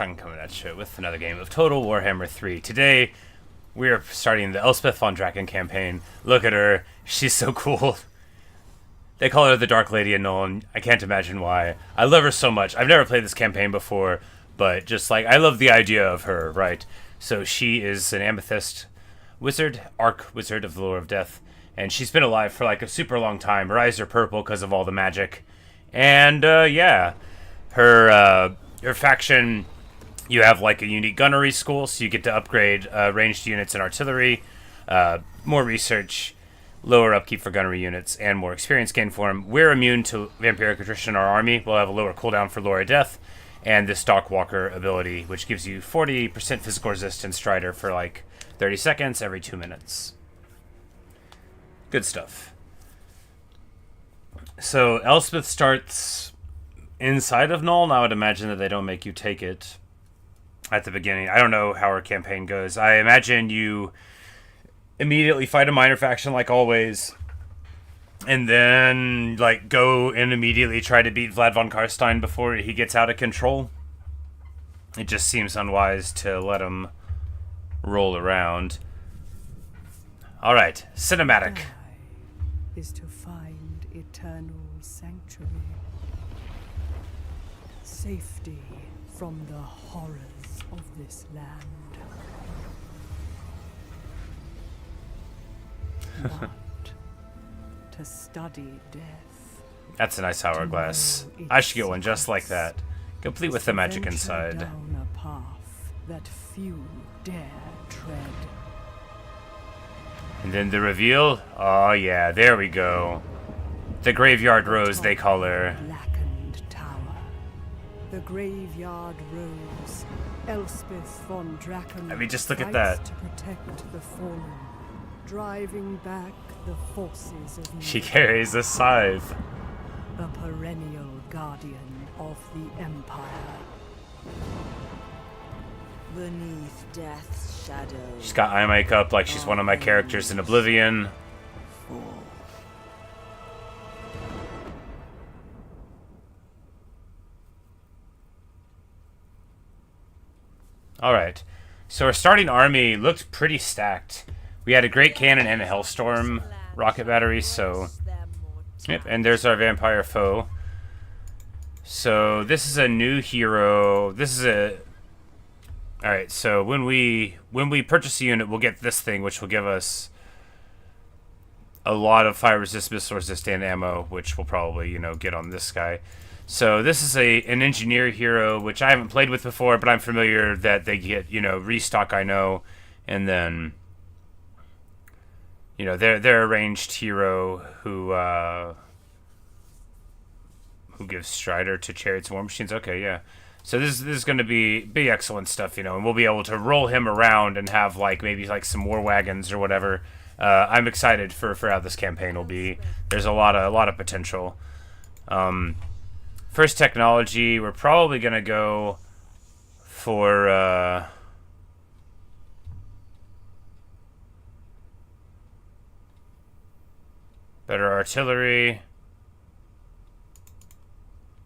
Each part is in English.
I'm coming at you with another game of Total Warhammer 3. Today, we are starting the Elspeth von Draken campaign. Look at her. She's so cool. They call her the Dark Lady of Nuln. I can't imagine why. I love her so much. I've never played this campaign before, but just like, I love the idea of her, right? So she is an amethyst wizard, arc wizard of the Lore of Death, and she's been alive for like a super long time. Her eyes are purple because of all the magic. And, yeah. Her faction... You have like a unique gunnery school, so you get to upgrade ranged units and artillery, more research, lower upkeep for gunnery units, and more experience gain for them. We're immune to vampiric attrition in our army. We'll have a lower cooldown for Lore of Death, and this Stalkwalker ability, which gives you 40% physical resistance Strider for like 30 seconds every 2 minutes. Good stuff. So Elspeth starts inside of Nuln. I would imagine that they don't make you take it at the beginning. I don't know how our campaign goes. I imagine you immediately fight a minor faction like always, and then like go and immediately try to beat Vlad von Karstein before he gets out of control. It just seems unwise to let him roll around. Alright, cinematic. Is to find eternal sanctuary, safety from the horrors of this land. Not to study death. That's a nice hourglass. I should get one just like that, complete with the magic inside. Down a path that few dare tread. And then the reveal. Oh yeah, there we go. The graveyard rose, they call her. Blackened tower. The graveyard rose. Elspeth von Draken. I mean, just look at that. To protect the fallen, driving back the forces of evil. She carries a scythe. The perennial guardian of the Empire. Beneath death's shadow. She's got eye makeup like she's one of my characters in Oblivion. Alright, so our starting army looked pretty stacked. We had a great cannon and a Hellstorm rocket battery, so... Yep, and there's our vampire foe. So this is a new hero. This is a... Alright, so when we purchase a unit, we'll get this thing, which will give us a lot of fire resist, missile resist, and ammo, which we'll probably, get on this guy. So this is an engineer hero, which I haven't played with before, but I'm familiar that they get, restock, I know, and then, they're a ranged hero who gives Strider to chariots and war machines. Okay, yeah. So this is going to be excellent stuff, and we'll be able to roll him around and have maybe some war wagons or whatever. I'm excited for how this campaign will be. There's a lot of potential. First technology, we're probably going to go for better artillery.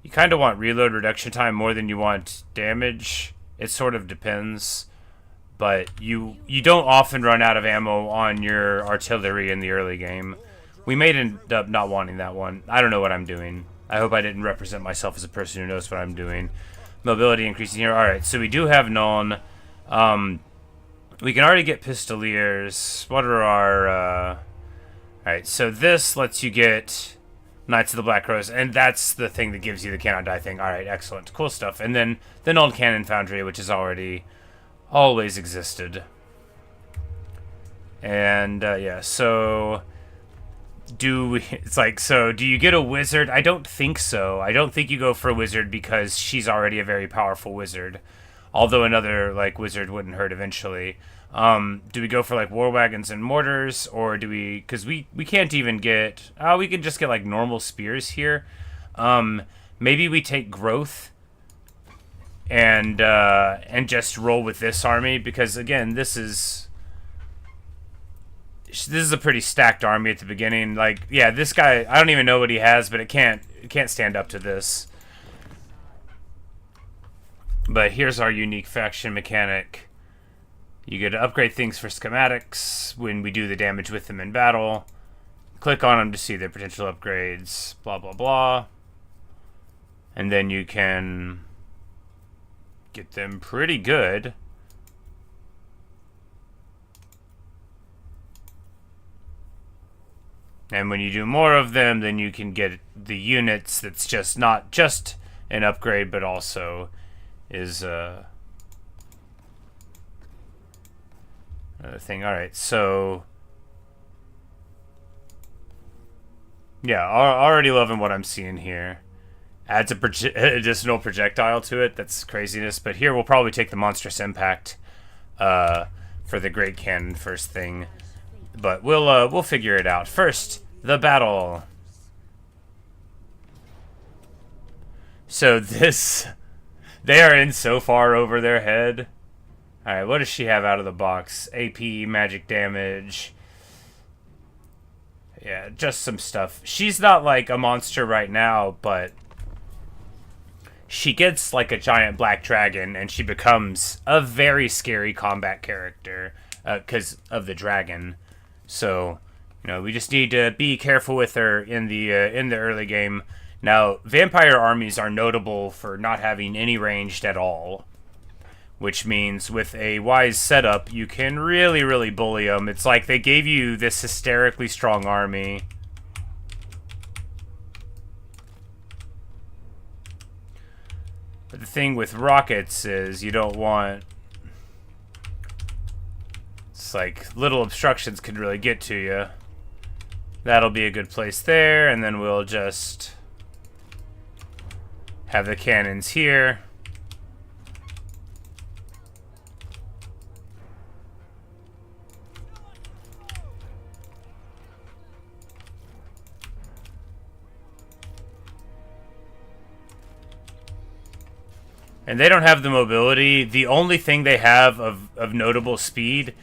You kind of want reload reduction time more than you want damage. It sort of depends. But you don't often run out of ammo on your artillery in the early game. We may end up not wanting that one. I don't know what I'm doing. I hope I didn't represent myself as a person who knows what I'm doing. Mobility increasing here. Alright, so we do have Nuln. We can already get Pistoliers. What are our... Alright, so this lets you get Knights of the Black Rose, and that's the thing that gives you the cannot die thing. Alright, excellent. Cool stuff. And then the Nuln Cannon Foundry, which has always existed. And, yeah, so... do you get a wizard? I don't think so. I don't think you go for a wizard because she's already a very powerful wizard. Although another, wizard wouldn't hurt eventually. Do we go for, war wagons and mortars? Or do we... Because we can't even get... we can just get, normal spears here. Maybe we take growth and just roll with this army. Because, again, this is a pretty stacked army at the beginning. Yeah, this guy, I don't even know what he has, but it can't stand up to this. But here's our unique faction mechanic. You get to upgrade things for schematics when we do the damage with them in battle. Click on them to see their potential upgrades, blah, blah, blah. And then you can get them pretty good. And when you do more of them, then you can get the units that's just not just an upgrade, but also is another thing. Alright, so yeah, already loving what I'm seeing here. Adds a additional projectile to it. That's craziness. But here we'll probably take the monstrous impact for the great cannon first thing. But we'll figure it out. First, the battle. So they are in so far over their head. Alright, what does she have out of the box? AP, magic damage. Yeah, just some stuff. She's not like a monster right now, but she gets like a giant black dragon and she becomes a very scary combat character because of the dragon. So, you know, we just need to be careful with her in the early game. Now, vampire armies are notable for not having any ranged at all, which means with a wise setup, you can really, really bully them. It's like they gave you this hysterically strong army. But the thing with rockets is you don't want... It's like little obstructions can really get to you. That'll be a good place there, and then we'll just have the cannons here. And they don't have the mobility. The only thing they have of notable speed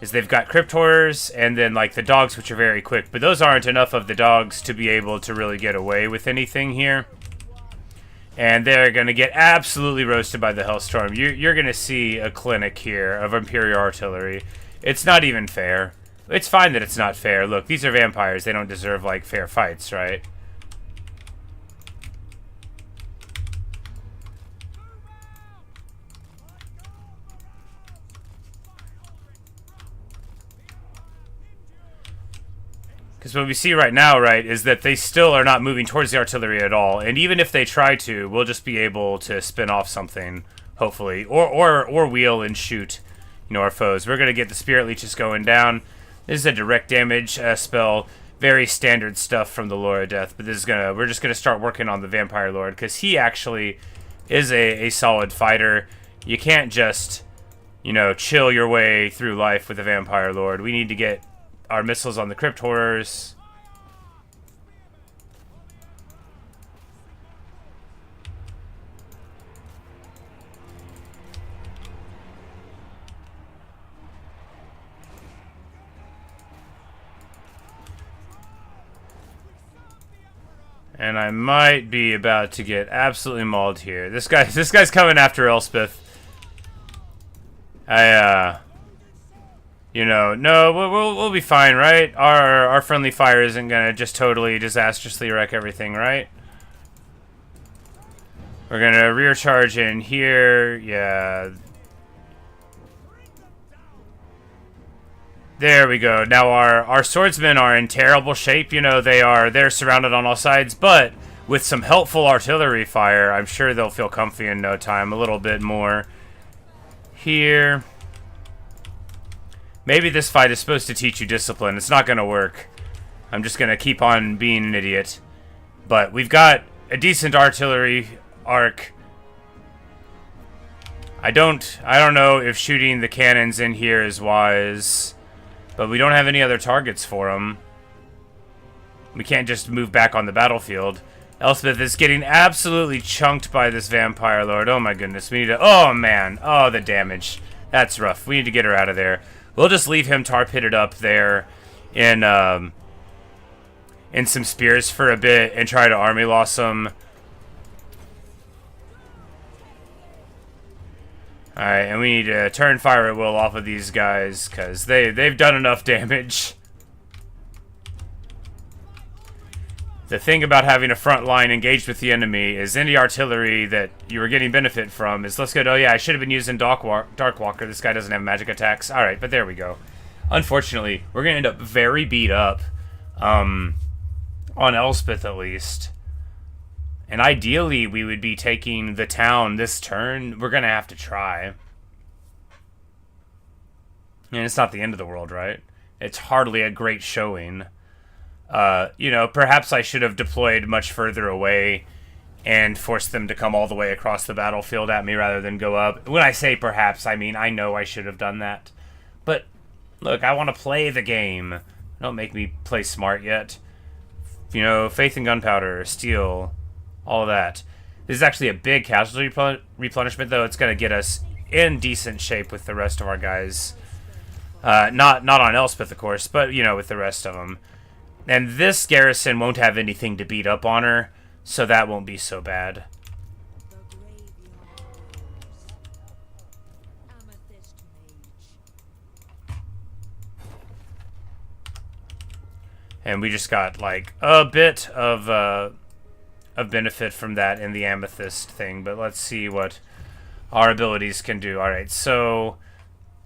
is they've got crypt horrors and then like the dogs, which are very quick. But those aren't enough of the dogs to be able to really get away with anything here. And they're going to get absolutely roasted by the Hellstorm. You're going to see a clinic here of Imperial Artillery. It's not even fair. It's fine that it's not fair. Look, these are vampires. They don't deserve like fair fights, right? Because what we see right now, right, is that they still are not moving towards the artillery at all. And even if they try to, we'll just be able to spin off something, hopefully. Or wheel and shoot, you know, our foes. We're going to get the Spirit Leeches going down. This is a direct damage spell. Very standard stuff from the Lord of Death. But this is we're just going to start working on the Vampire Lord. Because he actually is a solid fighter. You can't just, you know, chill your way through life with the Vampire Lord. We need to get our missiles on the crypt horrors. And I might be about to get absolutely mauled here. This guy's coming after Elspeth. You know, no, we'll be fine, right? Our friendly fire isn't gonna just totally disastrously wreck everything, right? We're gonna rear charge in here, yeah. There we go. Now our swordsmen are in terrible shape. You know, they're surrounded on all sides, but with some helpful artillery fire, I'm sure they'll feel comfy in no time. A little bit more here. Maybe this fight is supposed to teach you discipline. It's not going to work. I'm just going to keep on being an idiot. But we've got a decent artillery arc. I don't know if shooting the cannons in here is wise. But we don't have any other targets for them. We can't just move back on the battlefield. Elspeth is getting absolutely chunked by this Vampire Lord. Oh my goodness. We need to... Oh man. Oh, the damage. That's rough. We need to get her out of there. We'll just leave him tar-pitted up there in some spears for a bit and try to army loss him. Alright, and we need to turn fire at will off of these guys, because they've done enough damage. The thing about having a front line engaged with the enemy is any artillery that you were getting benefit from is, let's go, oh yeah, I should have been using Darkwalker. This guy doesn't have magic attacks. Alright, but there we go. Unfortunately, we're going to end up very beat up, on Elspeth at least. And ideally, we would be taking the town this turn. We're going to have to try. And it's not the end of the world, right? It's hardly a great showing. You know, perhaps I should have deployed much further away and forced them to come all the way across the battlefield at me rather than go up. When I say perhaps, I mean I know I should have done that. But, look, I want to play the game. Don't make me play smart yet. You know, faith and gunpowder, steel... all of that. This is actually a big casualty replenishment, though. It's going to get us in decent shape with the rest of our guys. Not on Elspeth, of course, but, you know, with the rest of them. And this garrison won't have anything to beat up on her, so that won't be so bad. And we just got, like, a bit of benefit from that in the amethyst thing, but let's see what our abilities can do. Alright, so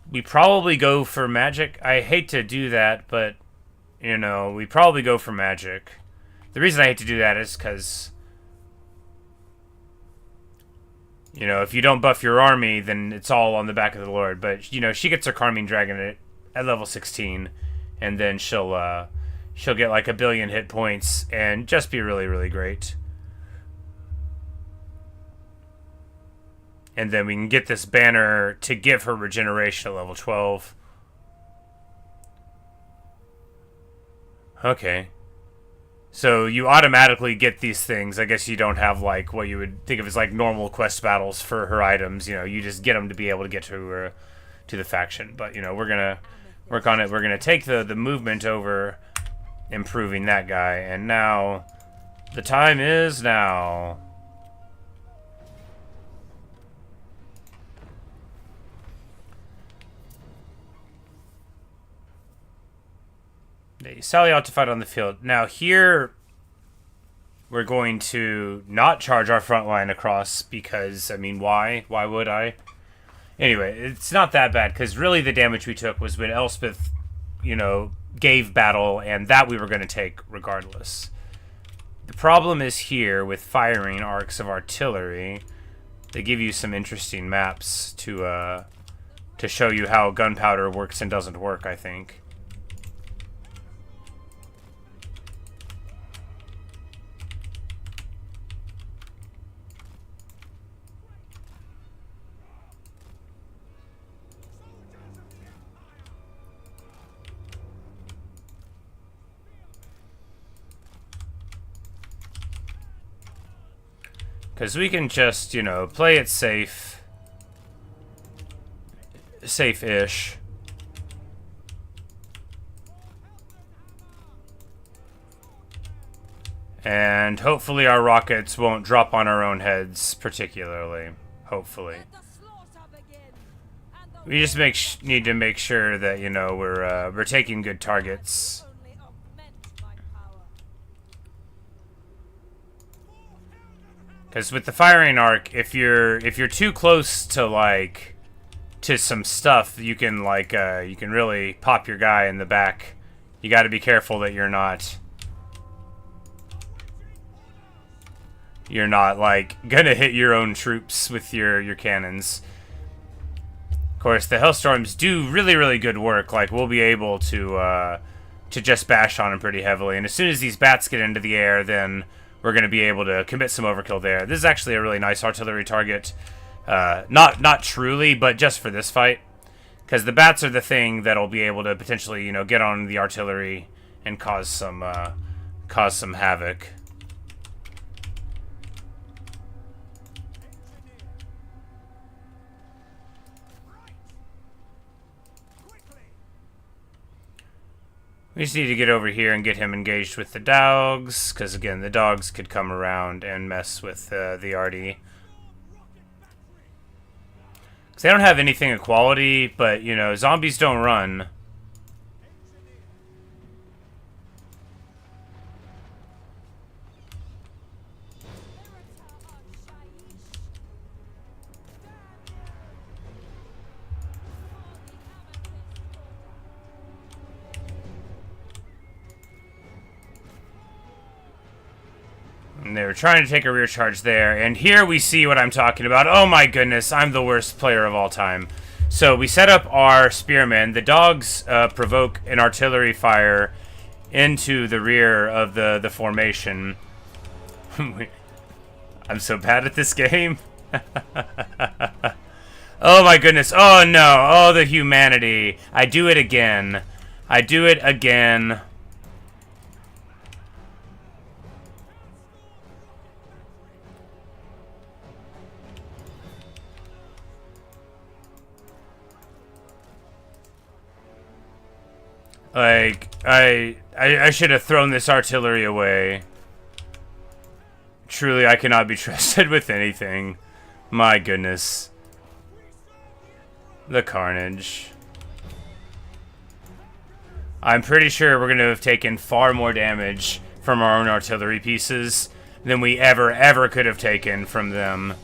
we probably go for magic. I hate to do that, but, you know, we probably go for magic. The reason I hate to do that is because, you know, if you don't buff your army, then it's all on the back of the Lord. But, you know, she gets her Carmine Dragon at level 16, and then she'll get like 1 billion hit points and just be really, really great. And then we can get this banner to give her regeneration at level 12. Okay. So you automatically get these things. I guess you don't have like what you would think of as like normal quest battles for her items. You know, you just get them to be able to get to her, to the faction. But, you know, we're going to work on it. We're going to take the movement over improving that guy. And now, the time is now. They sally out to fight on the field. Now here, we're going to not charge our front line across because, I mean, why? Why would I? Anyway, it's not that bad because really the damage we took was when Elspeth, you know, gave battle, and that we were going to take regardless. The problem is here with firing arcs of artillery. They give you some interesting maps to show you how gunpowder works and doesn't work, I think. Because we can just, you know, play it safe. Safe-ish. And hopefully our rockets won't drop on our own heads, particularly. Hopefully. We just need to make sure that, you know, we're taking good targets. Because with the firing arc, if you're too close to like to some stuff, you can like you can really pop your guy in the back. You got to be careful that you're not like gonna hit your own troops with your cannons. Of course, the Hellstorms do really, really good work. Like we'll be able to just bash on them pretty heavily, and as soon as these bats get into the air, then we're going to be able to commit some overkill there. This is actually a really nice artillery target. Not truly, but just for this fight. Because the bats are the thing that'll be able to potentially, you know, get on the artillery and cause some havoc. We just need to get over here and get him engaged with the dogs, because again, the dogs could come around and mess with the arty. Because They don't have anything of quality, but, you know, zombies don't run. And they were trying to take a rear charge there. And here we see what I'm talking about. Oh my goodness, I'm the worst player of all time. So we set up our spearmen. The dogs provoke an artillery fire into the rear of the formation. I'm so bad at this game. Oh my goodness. Oh no. Oh, the humanity. I do it again. I do it again. Like, I should have thrown this artillery away. Truly, I cannot be trusted with anything. My goodness. The carnage. I'm pretty sure we're going to have taken far more damage from our own artillery pieces than we ever could have taken from them.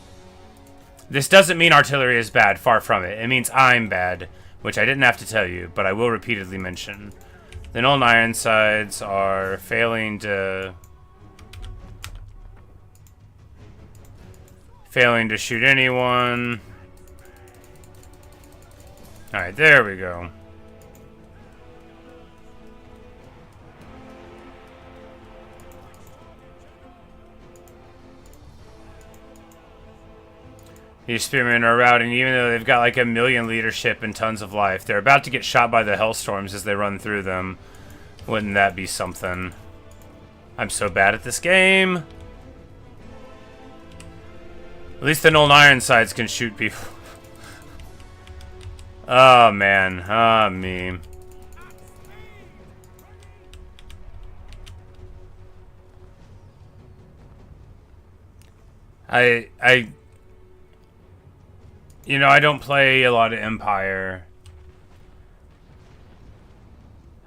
This doesn't mean artillery is bad, far from it. It means I'm bad, which I didn't have to tell you, but I will repeatedly mention. The Nuln Ironsides are failing to shoot anyone. Alright, there we go. These spearmen are routing, even though they've got like 1 million leadership and tons of life. They're about to get shot by the hellstorms as they run through them. Wouldn't that be something? I'm so bad at this game. At least the Nuln Ironsides can shoot people. Oh man, ah me. You know, I don't play a lot of Empire.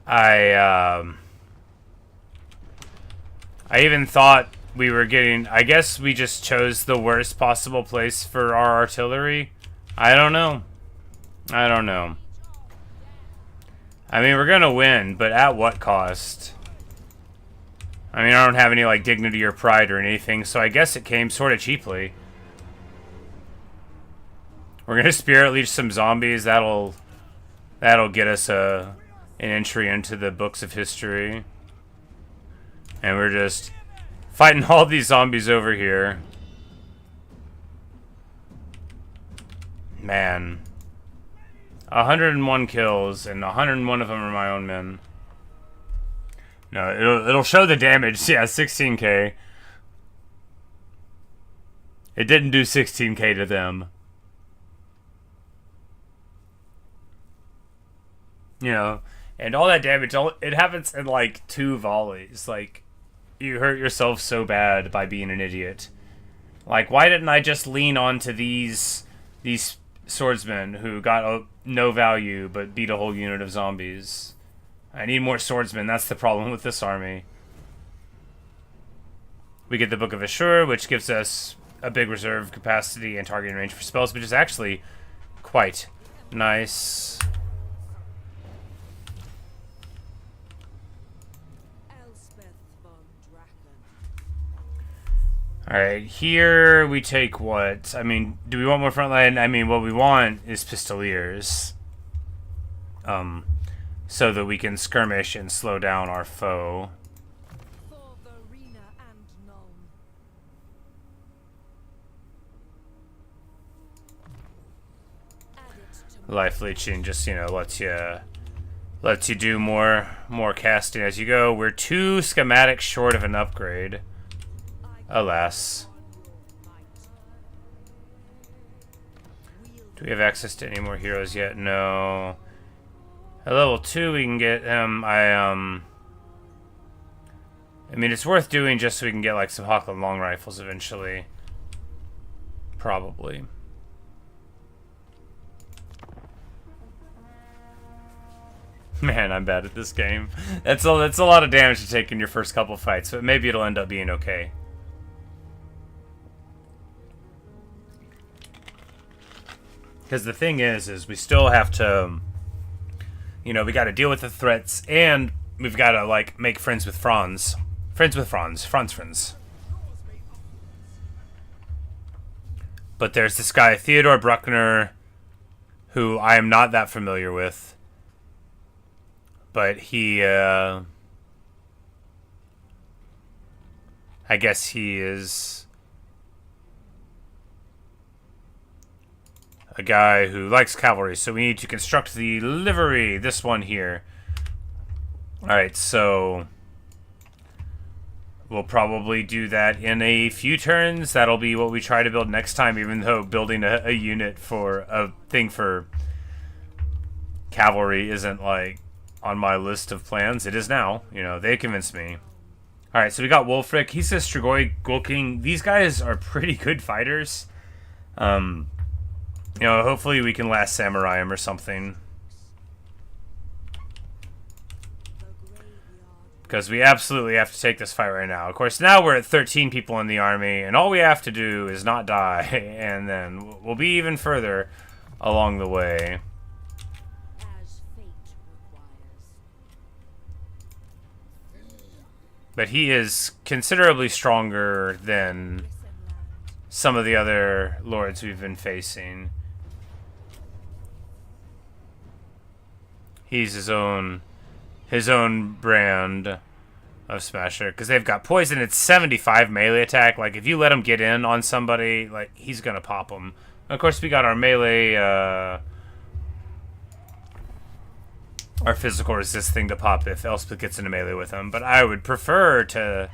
I even thought we were getting... I guess we just chose the worst possible place for our artillery. I don't know. I don't know. I mean, we're gonna win, but at what cost? I mean, I don't have any, like, dignity or pride or anything, so I guess it came sort of cheaply. We're gonna spirit leech some zombies. That'll get us an entry into the books of history. And we're just fighting all these zombies over here. Man. 101 kills, and 101 of them are my own men. No, it'll show the damage. Yeah, 16k. It didn't do 16k to them. You know, and all that damage, it happens in like 2 volleys. Like, you hurt yourself so bad by being an idiot. Like, why didn't I just lean onto these swordsmen who got no value but beat a whole unit of zombies? I need more swordsmen. That's the problem with this army. We get the Book of Assure, which gives us a big reserve capacity and targeting range for spells, which is actually quite nice. Elspeth von Draken. Alright, here we take what? I mean, do we want more frontline? I mean, what we want is pistoliers. So that we can skirmish and slow down our foe. For Verena and Nuln. Life leeching just, you know, lets you do more casting as you go. We're 2 schematics short of an upgrade. Alas. Do we have access to any more heroes yet? No. At level 2 we can get him. I mean, it's worth doing just so we can get like some Hochland long rifles eventually. Probably. Man, I'm bad at this game. That's a lot of damage to take in your first couple fights, but maybe it'll end up being okay. Because the thing is we still have to, you know, we got to deal with the threats, and we've got to, like, make friends with Franz. Friends with Franz. Friends. But there's this guy, Theodore Bruckner, who I am not that familiar with. But he, I guess he is a guy who likes cavalry, so we need to construct the livery, this one here. Alright, so we'll probably do that in a few turns. That'll be what we try to build next time, even though building a unit for a thing for cavalry isn't, like, on my list of plans. It is now. You know, they convinced me. Alright, so we got Wolfric. He says Strigoi Gulking. These guys are pretty good fighters. You know, hopefully we can last samurai him or something. Because we absolutely have to take this fight right now. Of course, now we're at 13 people in the army, and all we have to do is not die, and then we'll be even further along the way. But he is considerably stronger than some of the other lords we've been facing. He's his own brand of smasher, because they've got poison. It's 75 melee attack. Like, if you let him get in on somebody, like, he's gonna pop them. Of course, we got our melee, our physical resist thing to pop if Elspeth gets into melee with him. But I would prefer to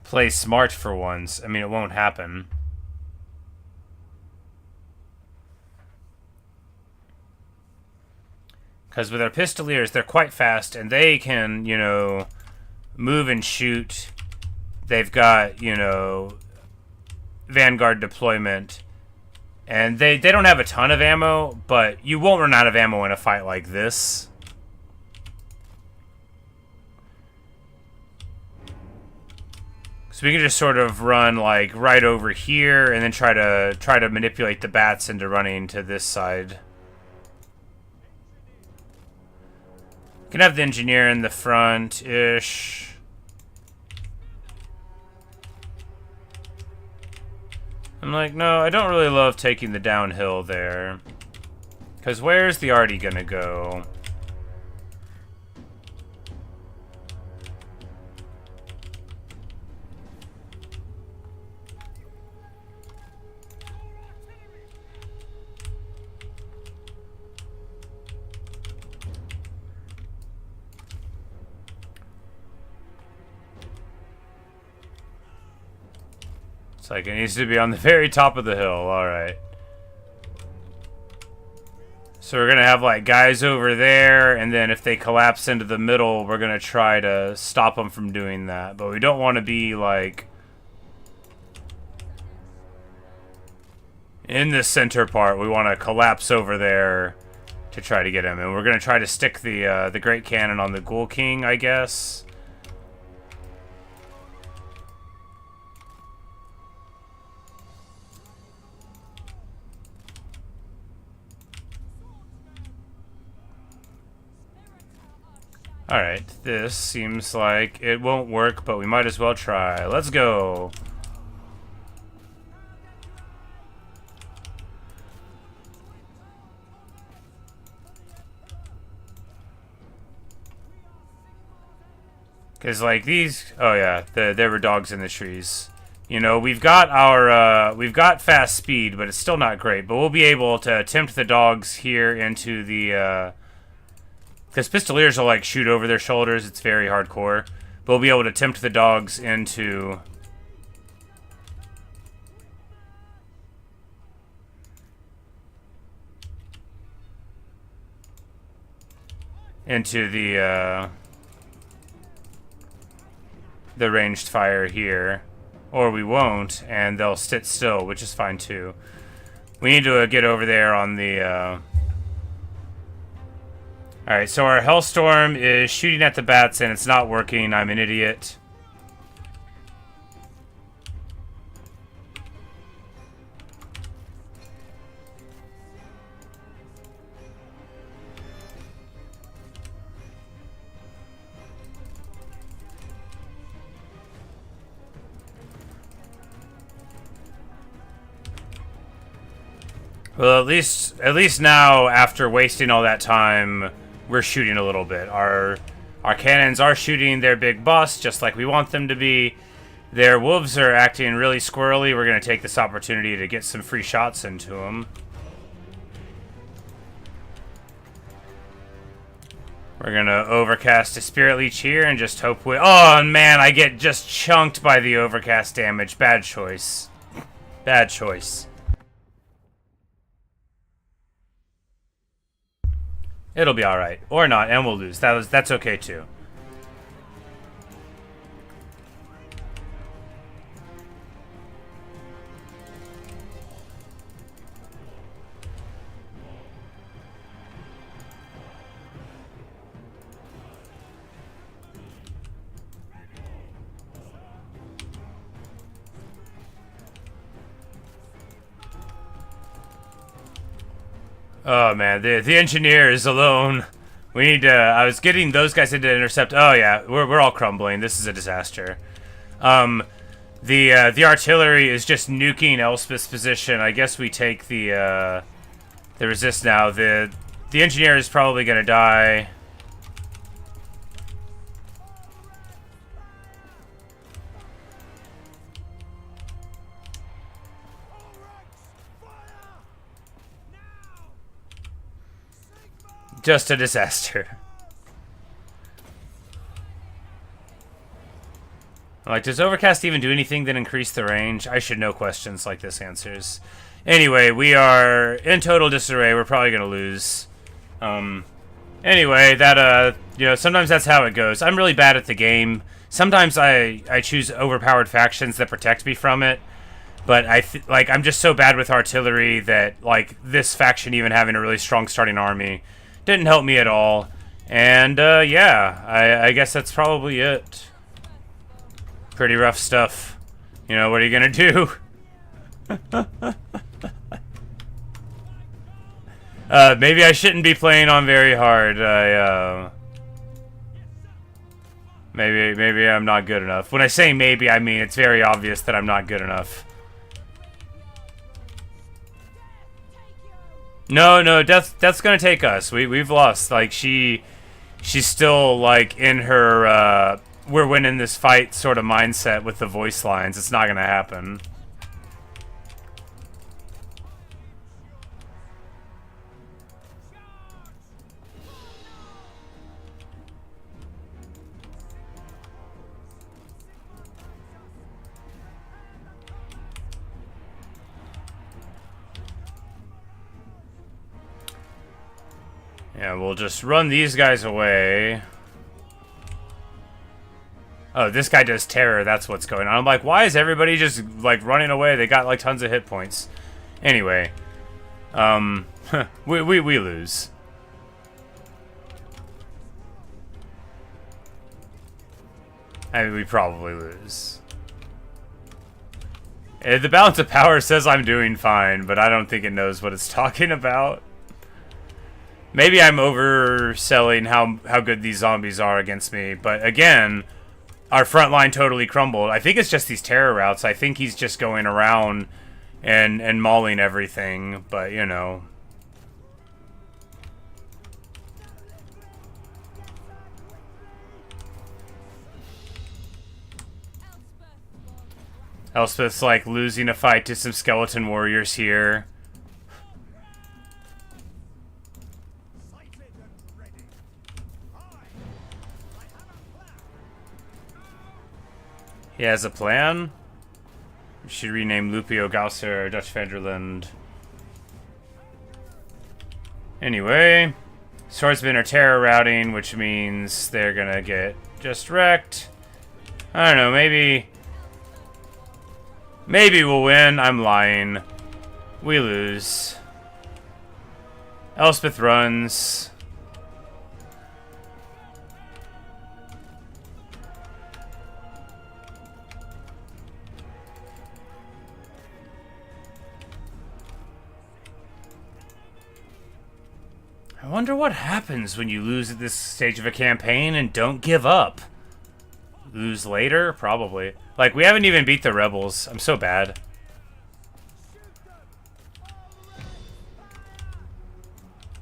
play smart for once. I mean, it won't happen. Because with our pistoliers, they're quite fast, and they can, you know, move and shoot. They've got, you know, vanguard deployment. And they don't have a ton of ammo, but you won't run out of ammo in a fight like this. So we can just sort of run, like, right over here, and then try to manipulate the bats into running to this side. Can have the engineer in the front-ish. I'm like, no, I don't really love taking the downhill there. Because where's the arty gonna go? It's like it needs to be on the very top of the hill. Alright. So we're going to have like guys over there, and then if they collapse into the middle, we're going to try to stop them from doing that. But we don't want to be like in the center part. We want to collapse over there to try to get him. And we're going to try to stick the Great Cannon on the Ghoul King, I guess. Alright, this seems like it won't work, but we might as well try. Let's go! Because, like, these... Oh, yeah, there were dogs in the trees. You know, we've got our, we've got fast speed, but it's still not great. But we'll be able to tempt the dogs here into the, because pistoliers will, like, shoot over their shoulders. It's very hardcore. But we'll be able to tempt the dogs into... into the ranged fire here. Or we won't, and they'll sit still, which is fine, too. We need to get over there on the Alright, so our Hellstorm is shooting at the bats and it's not working. I'm an idiot. Well, at least now, after wasting all that time, we're shooting a little bit. Our cannons are shooting their big boss just like we want them to be. Their wolves are acting really squirrely. We're going to take this opportunity to get some free shots into them. We're going to overcast a Spirit Leech here and just hope we... Oh, man, I get just chunked by the overcast damage. Bad choice. Bad choice. It'll be alright. Or not, and we'll lose. That's okay too. Oh man, the engineer is alone. We need to... I was getting those guys into intercept. Oh yeah, we're all crumbling. This is a disaster. The artillery is just nuking Elspeth's position. I guess we take the resist now. The engineer is probably gonna die. Just a disaster. Like, does Overcast even do anything that increase the range? I should know questions like this answers. Anyway, we are in total disarray. We're probably gonna lose. Anyway, that, you know, sometimes that's how it goes. I'm really bad at the game. Sometimes I choose overpowered factions that protect me from it. But like, I'm just so bad with artillery that, like, this faction even having a really strong starting army didn't help me at all. And, yeah, I guess that's probably it. Pretty rough stuff. You know, what are you gonna do? Maybe I shouldn't be playing on very hard. Maybe I'm not good enough. When I say maybe, I mean it's very obvious that I'm not good enough. No, Death's gonna take us. We've lost. Like, she's still, like, in her, we're winning this fight sort of mindset with the voice lines. It's not gonna happen. Yeah, we'll just run these guys away. Oh, this guy does terror. That's what's going on. I'm like, why is everybody just, like, running away? They got, like, tons of hit points. Anyway. We lose. I mean, we probably lose. The balance of power says I'm doing fine, but I don't think it knows what it's talking about. Maybe I'm overselling how good these zombies are against me, but again, our front line totally crumbled. I think it's just these terror routes. I think he's just going around and mauling everything, but you know. Elspeth's like losing a fight to some skeleton warriors here. He has a plan. We should rename Lupio Gausser Dutch Vanderland. Anyway, swordsmen are terror routing, which means they're gonna get just wrecked. I don't know, maybe we'll win. I'm lying. We lose. Elspeth runs. I wonder what happens when you lose at this stage of a campaign and don't give up. Lose later? Probably. Like, we haven't even beat the rebels. I'm so bad.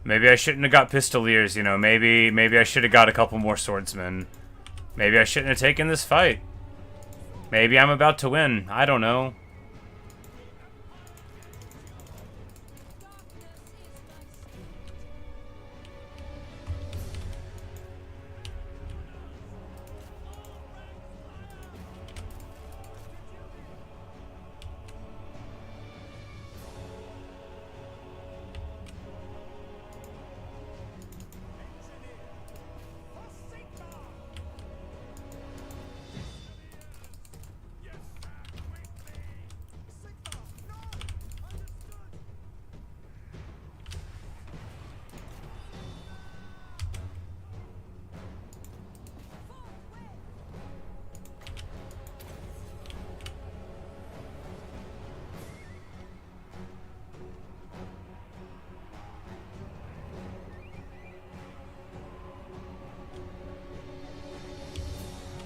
Maybe I shouldn't have got pistoliers, you know. Maybe I should have got a couple more swordsmen. Maybe I shouldn't have taken this fight. Maybe I'm about to win. I don't know.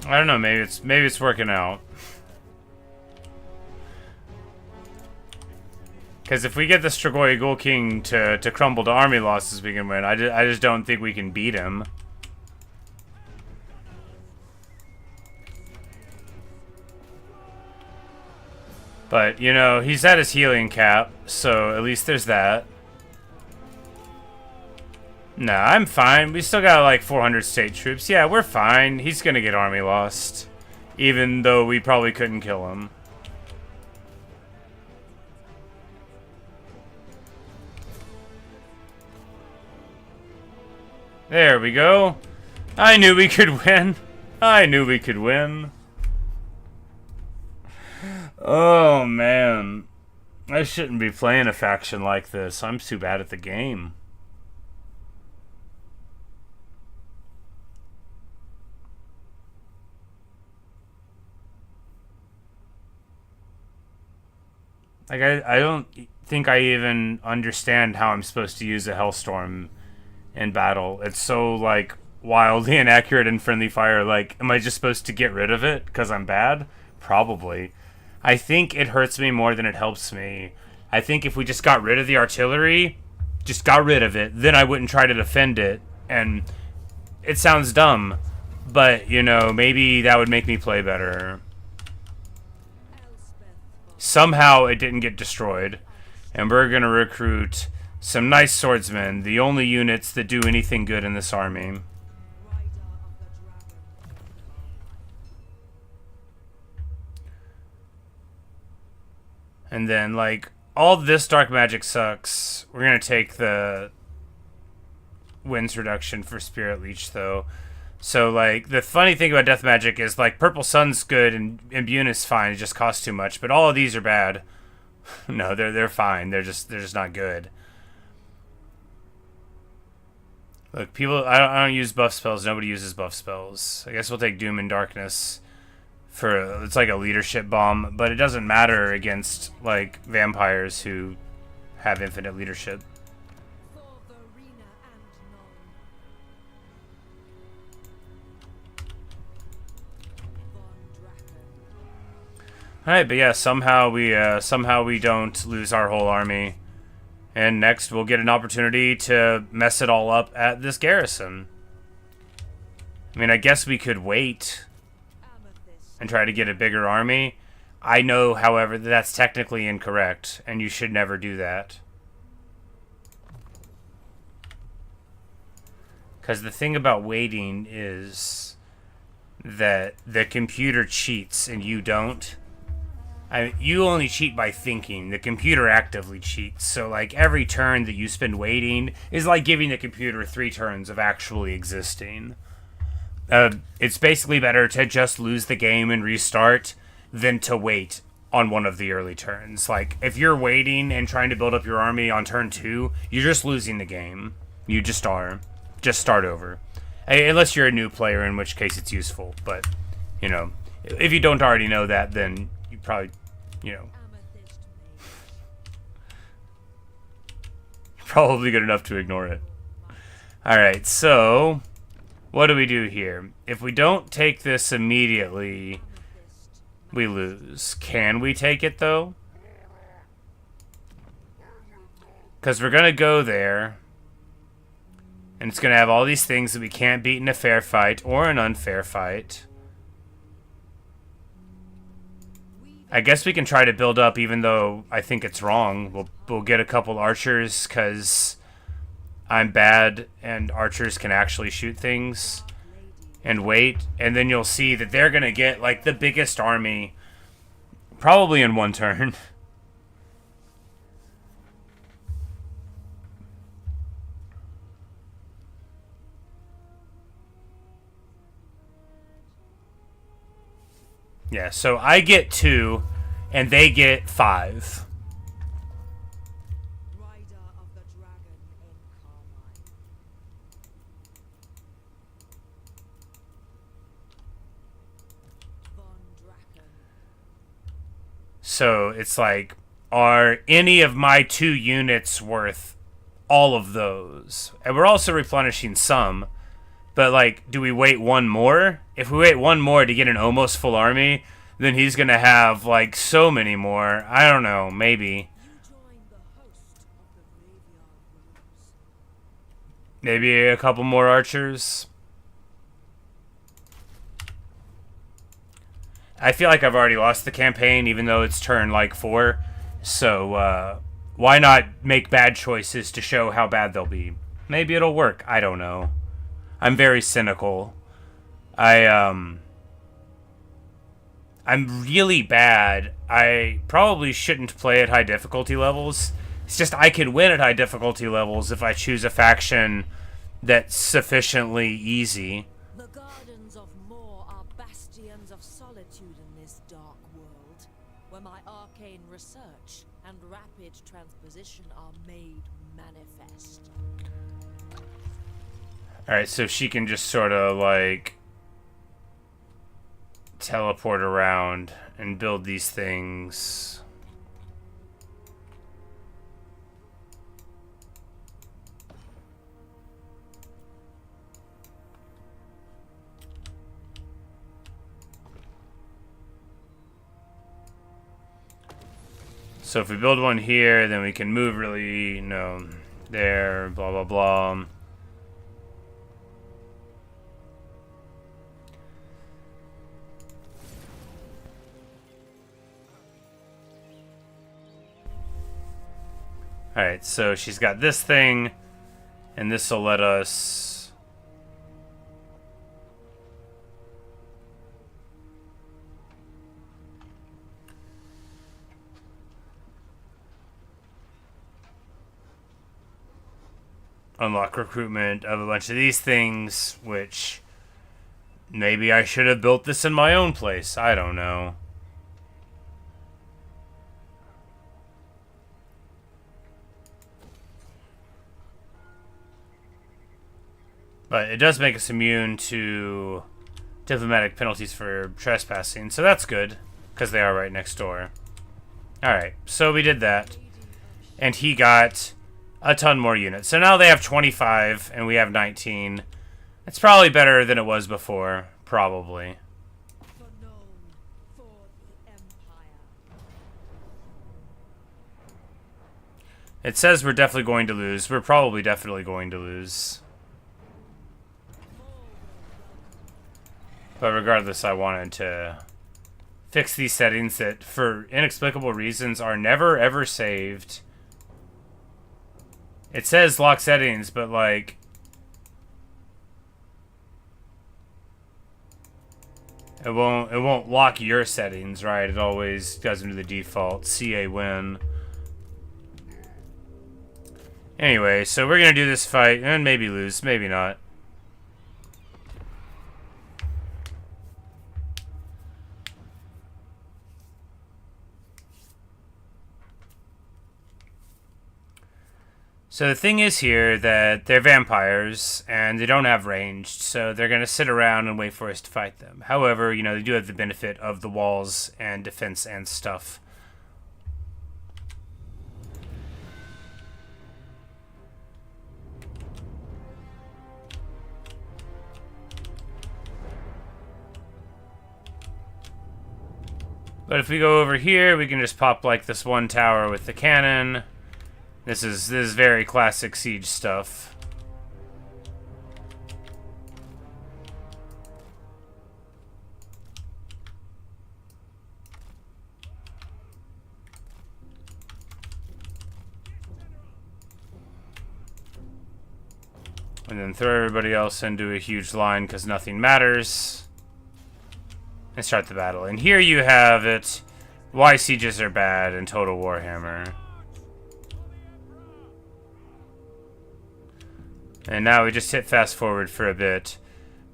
I don't know, maybe it's working out. Because if we get the Strigoi Ghoul King to crumble to army losses, we can win. I just don't think we can beat him. But, you know, he's at his healing cap, so at least there's that. Nah, I'm fine. We still got like 400 state troops. Yeah, we're fine. He's gonna get army lost. Even though we probably couldn't kill him. There we go. I knew we could win. I knew we could win. Oh, man. I shouldn't be playing a faction like this. I'm too bad at the game. Like, I don't think I even understand how I'm supposed to use a Hellstorm in battle. It's so, like, wildly inaccurate in friendly fire. Like, am I just supposed to get rid of it because I'm bad? Probably. I think it hurts me more than it helps me. I think if we just got rid of the artillery, just got rid of it, then I wouldn't try to defend it. And it sounds dumb, but, you know, maybe that would make me play better. Somehow it didn't get destroyed, and we're gonna recruit some nice swordsmen, the only units that do anything good in this army. And then, like, all this dark magic sucks. We're gonna take the winds reduction for Spirit Leech, though. So, like, the funny thing about death magic is, like, Purple Sun's good and Imbune is fine. It just costs too much. But all of these are bad. No, they're fine. They're just not good. Look, people, I don't use buff spells. Nobody uses buff spells. I guess we'll take Doom and Darkness for, it's like a leadership bomb. But it doesn't matter against, like, vampires who have infinite leadership. Alright, but yeah, somehow we don't lose our whole army. And next we'll get an opportunity to mess it all up at this garrison. I mean, I guess we could wait and try to get a bigger army. I know, however, that that's technically incorrect, and you should never do that. Because the thing about waiting is that the computer cheats and you don't. You only cheat by thinking. The computer actively cheats. So, like, every turn that you spend waiting is like giving the computer 3 turns of actually existing. It's basically better to just lose the game and restart than to wait on one of the early turns. Like, if you're waiting and trying to build up your army on turn 2, you're just losing the game. You just are. Just start over. Unless you're a new player, in which case it's useful. But, you know, if you don't already know that, then you probably, you know, probably good enough to ignore it. Alright, so what do we do here? If we don't take this immediately, we lose. Can we take it, though? Because we're going to go there, and it's going to have all these things that we can't beat in a fair fight or an unfair fight. I guess we can try to build up, even though I think it's wrong. We'll get a couple archers, because I'm bad, and archers can actually shoot things. And wait, and then you'll see that they're going to get, like, the biggest army, probably in one turn. Yeah, so I get 2, and they get 5. Rider of the Dragon in Carmine. Von Draken. So it's like, are any of my 2 units worth all of those? And we're also replenishing some. But, like, do we wait one more? If we wait one more to get an almost full army, then he's going to have, like, so many more. I don't know. Maybe. You join the host of the Graveyard Rose. Maybe a couple more archers. I feel like I've already lost the campaign, even though it's turn, like, 4. So, why not make bad choices to show how bad they'll be? Maybe it'll work. I don't know. I'm very cynical. I'm really bad. I probably shouldn't play at high difficulty levels. It's just I can win at high difficulty levels if I choose a faction that's sufficiently easy. The gardens of Moor are bastions of solitude in this dark world, where my arcane research and rapid transposition are made manifest. Alright, so she can just sort of, like, teleport around and build these things. So if we build one here, then we can move really, there, blah, blah, blah. Alright, so she's got this thing, and this will let us... unlock recruitment of a bunch of these things, which... maybe I should have built this in my own place. I don't know. But it does make us immune to diplomatic penalties for trespassing, so that's good, because they are right next door. Alright, so we did that, and he got a ton more units. So now they have 25, and we have 19. It's probably better than it was before, probably. For Nuln, for the Empire. It says we're definitely going to lose. We're probably definitely going to lose. But regardless, I wanted to fix these settings that, for inexplicable reasons, are never ever saved. It says lock settings, but, like, it won't lock your settings, right? It always does them to the default. CA win. Anyway, so we're gonna do this fight and maybe lose, maybe not. So the thing is here that they're vampires, and they don't have ranged, so they're going to sit around and wait for us to fight them. However, they do have the benefit of the walls and defense and stuff. But if we go over here, we can just pop like this one tower with the cannon. This is very classic siege stuff. And then throw everybody else into a huge line because nothing matters. And start the battle. And here you have it. Why sieges are bad in Total Warhammer. And now we just hit fast forward for a bit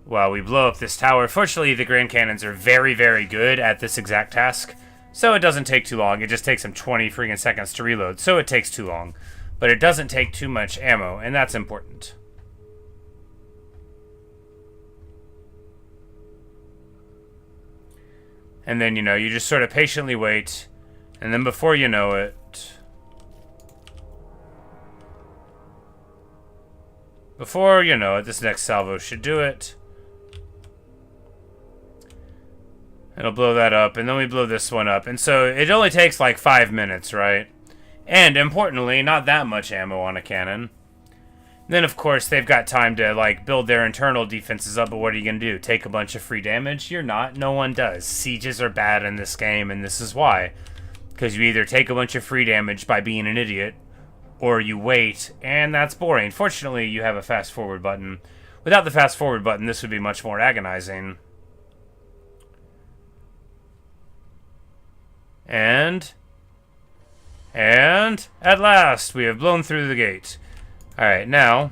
while we blow up this tower. Fortunately, the Grand Cannons are very, very good at this exact task. So it doesn't take too long. It just takes them 20 freaking seconds to reload. So it takes too long. But it doesn't take too much ammo, and that's important. And then, you know, you just sort of patiently wait. And then before you know it... Before you know it, this next salvo should do it. It'll blow that up, and then we blow this one up. And so it only takes like 5 minutes, right? And importantly, not that much ammo on a cannon. Then, of course, they've got time to, like, build their internal defenses up, but what are you going to do? Take a bunch of free damage? You're not. No one does. Sieges are bad in this game, and this is why. Because you either take a bunch of free damage by being an idiot, or you wait, and that's boring. Fortunately, you have a fast-forward button. Without the fast-forward button, this would be much more agonizing. And at last, we have blown through the gate. Alright, now...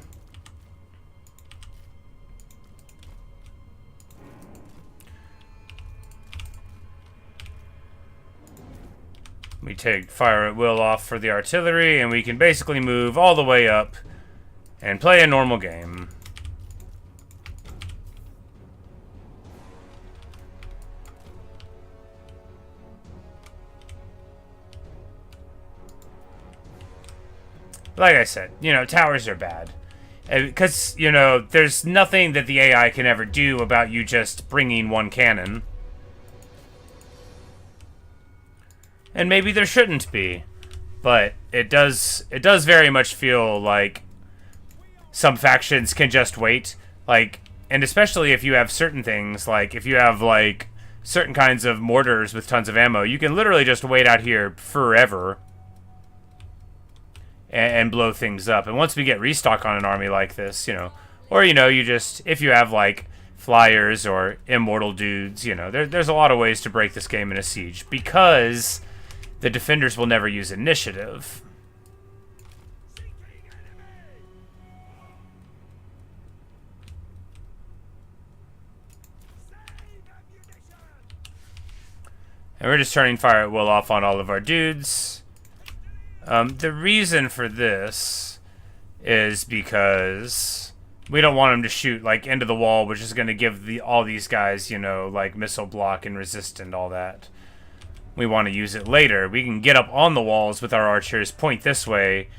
we take fire at will off for the artillery, and we can basically move all the way up and play a normal game. Like I said, you know, towers are bad. Because, you know, there's nothing that the AI can ever do about you just bringing one cannon. And maybe there shouldn't be. But it does very much feel like some factions can just wait. Like, and especially if you have certain things, like if you have like certain kinds of mortars with tons of ammo, you can literally just wait out here forever and blow things up. And once we get restock on an army like this, you know, or, you know, you just, if you have like flyers or immortal dudes, you know, there's a lot of ways to break this game in a siege because the defenders will never use initiative. And we're just turning fire at will off on all of our dudes. The reason for this is because we don't want them to shoot like into the wall, which is going to give all these guys, you know, like missile block and resist and all that. We want to use it later. We can get up on the walls with our archers, point this way,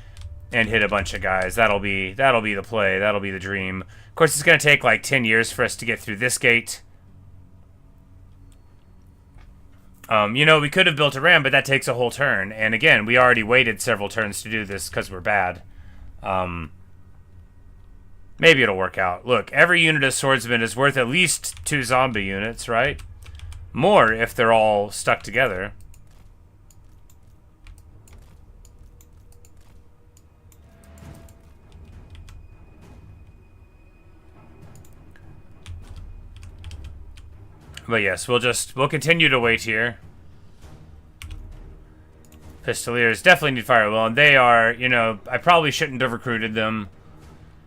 and hit a bunch of guys. That'll be the play. That'll be the dream. Of course, it's going to take like 10 years for us to get through this gate. You know, we could have built a ram, but that takes a whole turn. And again, we already waited several turns to do this because we're bad. Maybe it'll work out. Look, every unit of swordsmen is worth at least 2 zombie units, right? More if they're all stuck together. But yes, we'll continue to wait here. Pistoliers definitely need fire will, and they are, you know, I probably shouldn't have recruited them.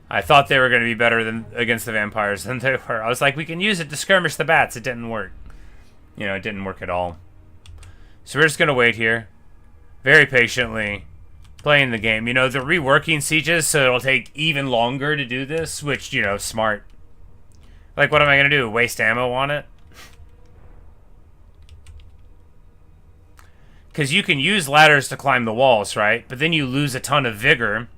I thought they were going to be better than against the vampires than they were. I was like, we can use it to skirmish the bats. It didn't work. You know, it didn't work at all. So we're just going to wait here. Very patiently. Playing the game. You know, they're reworking sieges, so it'll take even longer to do this, which, you know, smart. Like, what am I going to do? Waste ammo on it? Because you can use ladders to climb the walls, right? But then you lose a ton of vigor.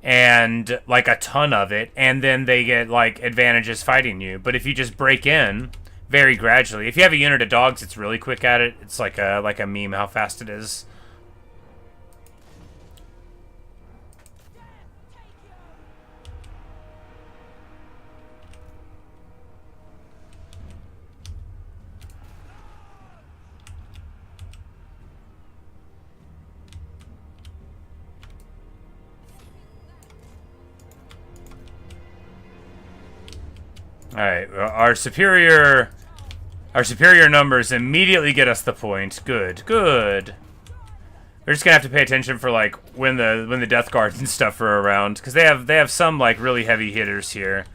And, like, a ton of it. And then they get, like, advantages fighting you. But if you just break in, very gradually. If you have a unit of dogs, it's really quick at it. It's like a meme how fast it is. Alright, our superior numbers immediately get us the point. Good, good. We're just gonna have to pay attention for like when the death guards and stuff are around, because they have some like really heavy hitters here.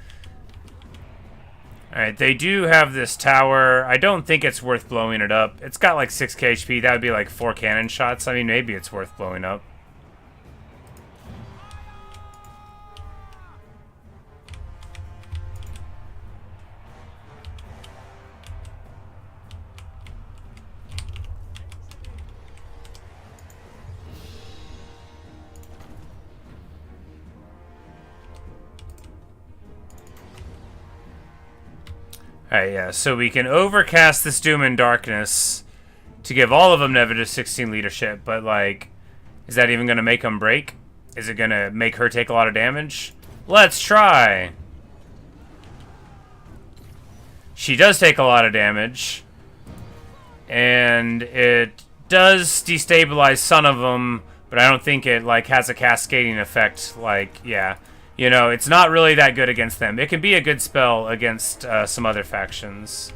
Alright, they do have this tower. I don't think it's worth blowing it up. It's got like 6k HP. That would be like 4 cannon shots. I mean, maybe it's worth blowing up. Alright, yeah, so we can overcast this Doom and Darkness to give all of them negative 16 leadership, but, like, is that even going to make them break? Is it going to make her take a lot of damage? Let's try! She does take a lot of damage, and it does destabilize some of them, but I don't think it, like, has a cascading effect, like, yeah. You know, it's not really that good against them. It can be a good spell against some other factions.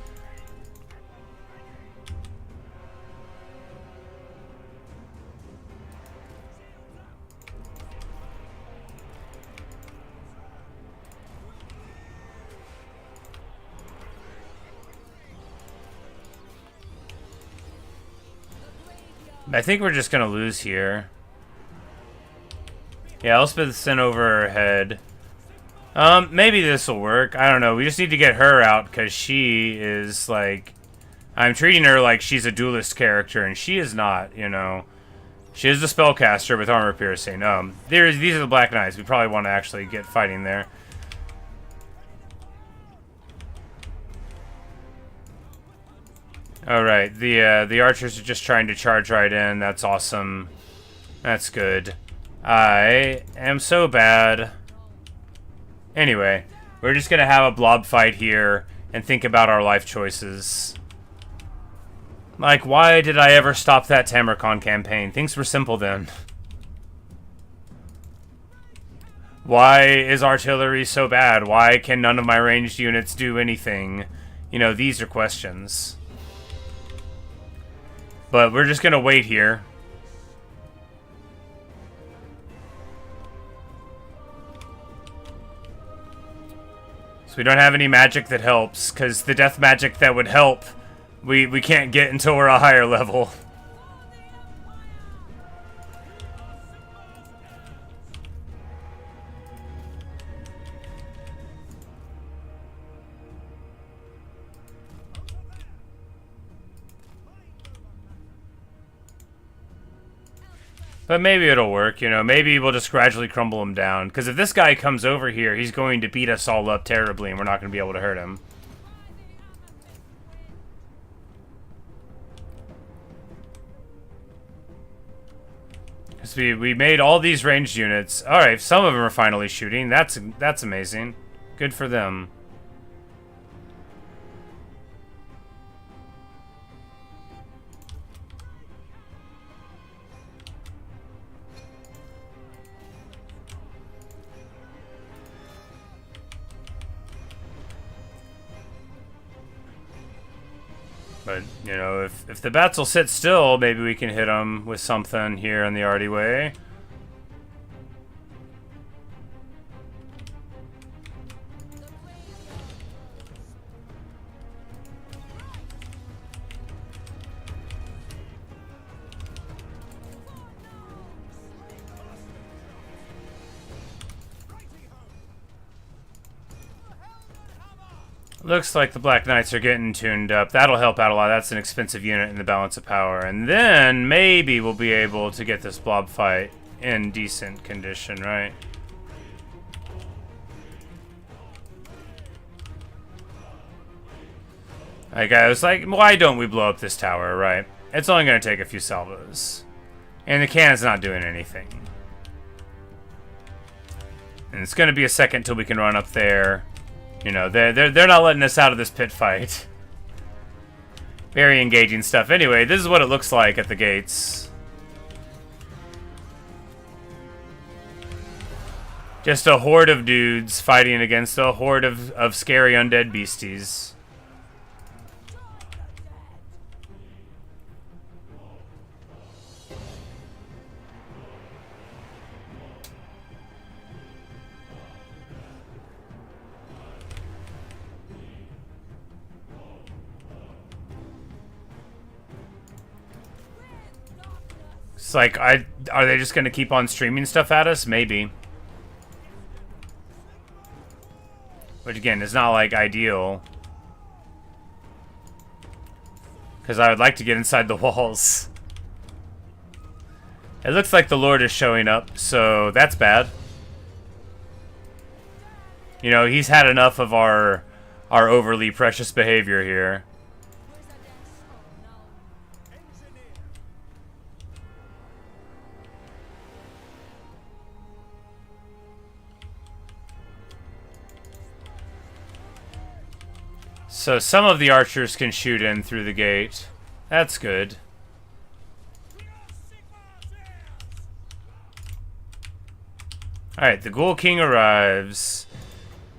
I think we're just gonna lose here. Yeah, Elspeth's sent over her head. Maybe this will work. I don't know. We just need to get her out because she is like... I'm treating her like she's a duelist character, and she is not, you know. She is the spellcaster with armor piercing. These are the Black Knights. We probably want to actually get fighting there. Alright, the archers are just trying to charge right in. That's awesome. That's good. I am so bad. Anyway, we're just gonna have a blob fight here and think about our life choices. Like, why did I ever stop that Tamarcon campaign? Things were simple then. Why is artillery so bad? Why can none of my ranged units do anything? You know, these are questions. But we're just gonna wait here. So we don't have any magic that helps, because the death magic that would help, we can't get until we're a higher level. But maybe it'll work, you know. Maybe we'll just gradually crumble him down. Because if this guy comes over here, he's going to beat us all up terribly, and we're not going to be able to hurt him. Because we made all these ranged units. Alright, some of them are finally shooting. That's amazing. Good for them. But, you know, if the bats will sit still, maybe we can hit them with something here in the arty way. Looks like the Black Knights are getting tuned up. That'll help out a lot. That's an expensive unit in the balance of power. And then maybe we'll be able to get this blob fight in decent condition, right? Like, I was like, why don't we blow up this tower, right? It's only going to take a few salvos. And the cannon's not doing anything. And it's going to be a second till we can run up there. You know, they're not letting us out of this pit fight. Very engaging stuff. Anyway, this is what it looks like at the gates. Just a horde of dudes fighting against a horde of scary undead beasties. It's like, are they just going to keep on streaming stuff at us? Maybe. Which, again, is not, like, ideal. Because I would like to get inside the walls. It looks like the Lord is showing up, so that's bad. You know, he's had enough of our overly precious behavior here. So some of the archers can shoot in through the gate. That's good. Alright, the Ghoul King arrives.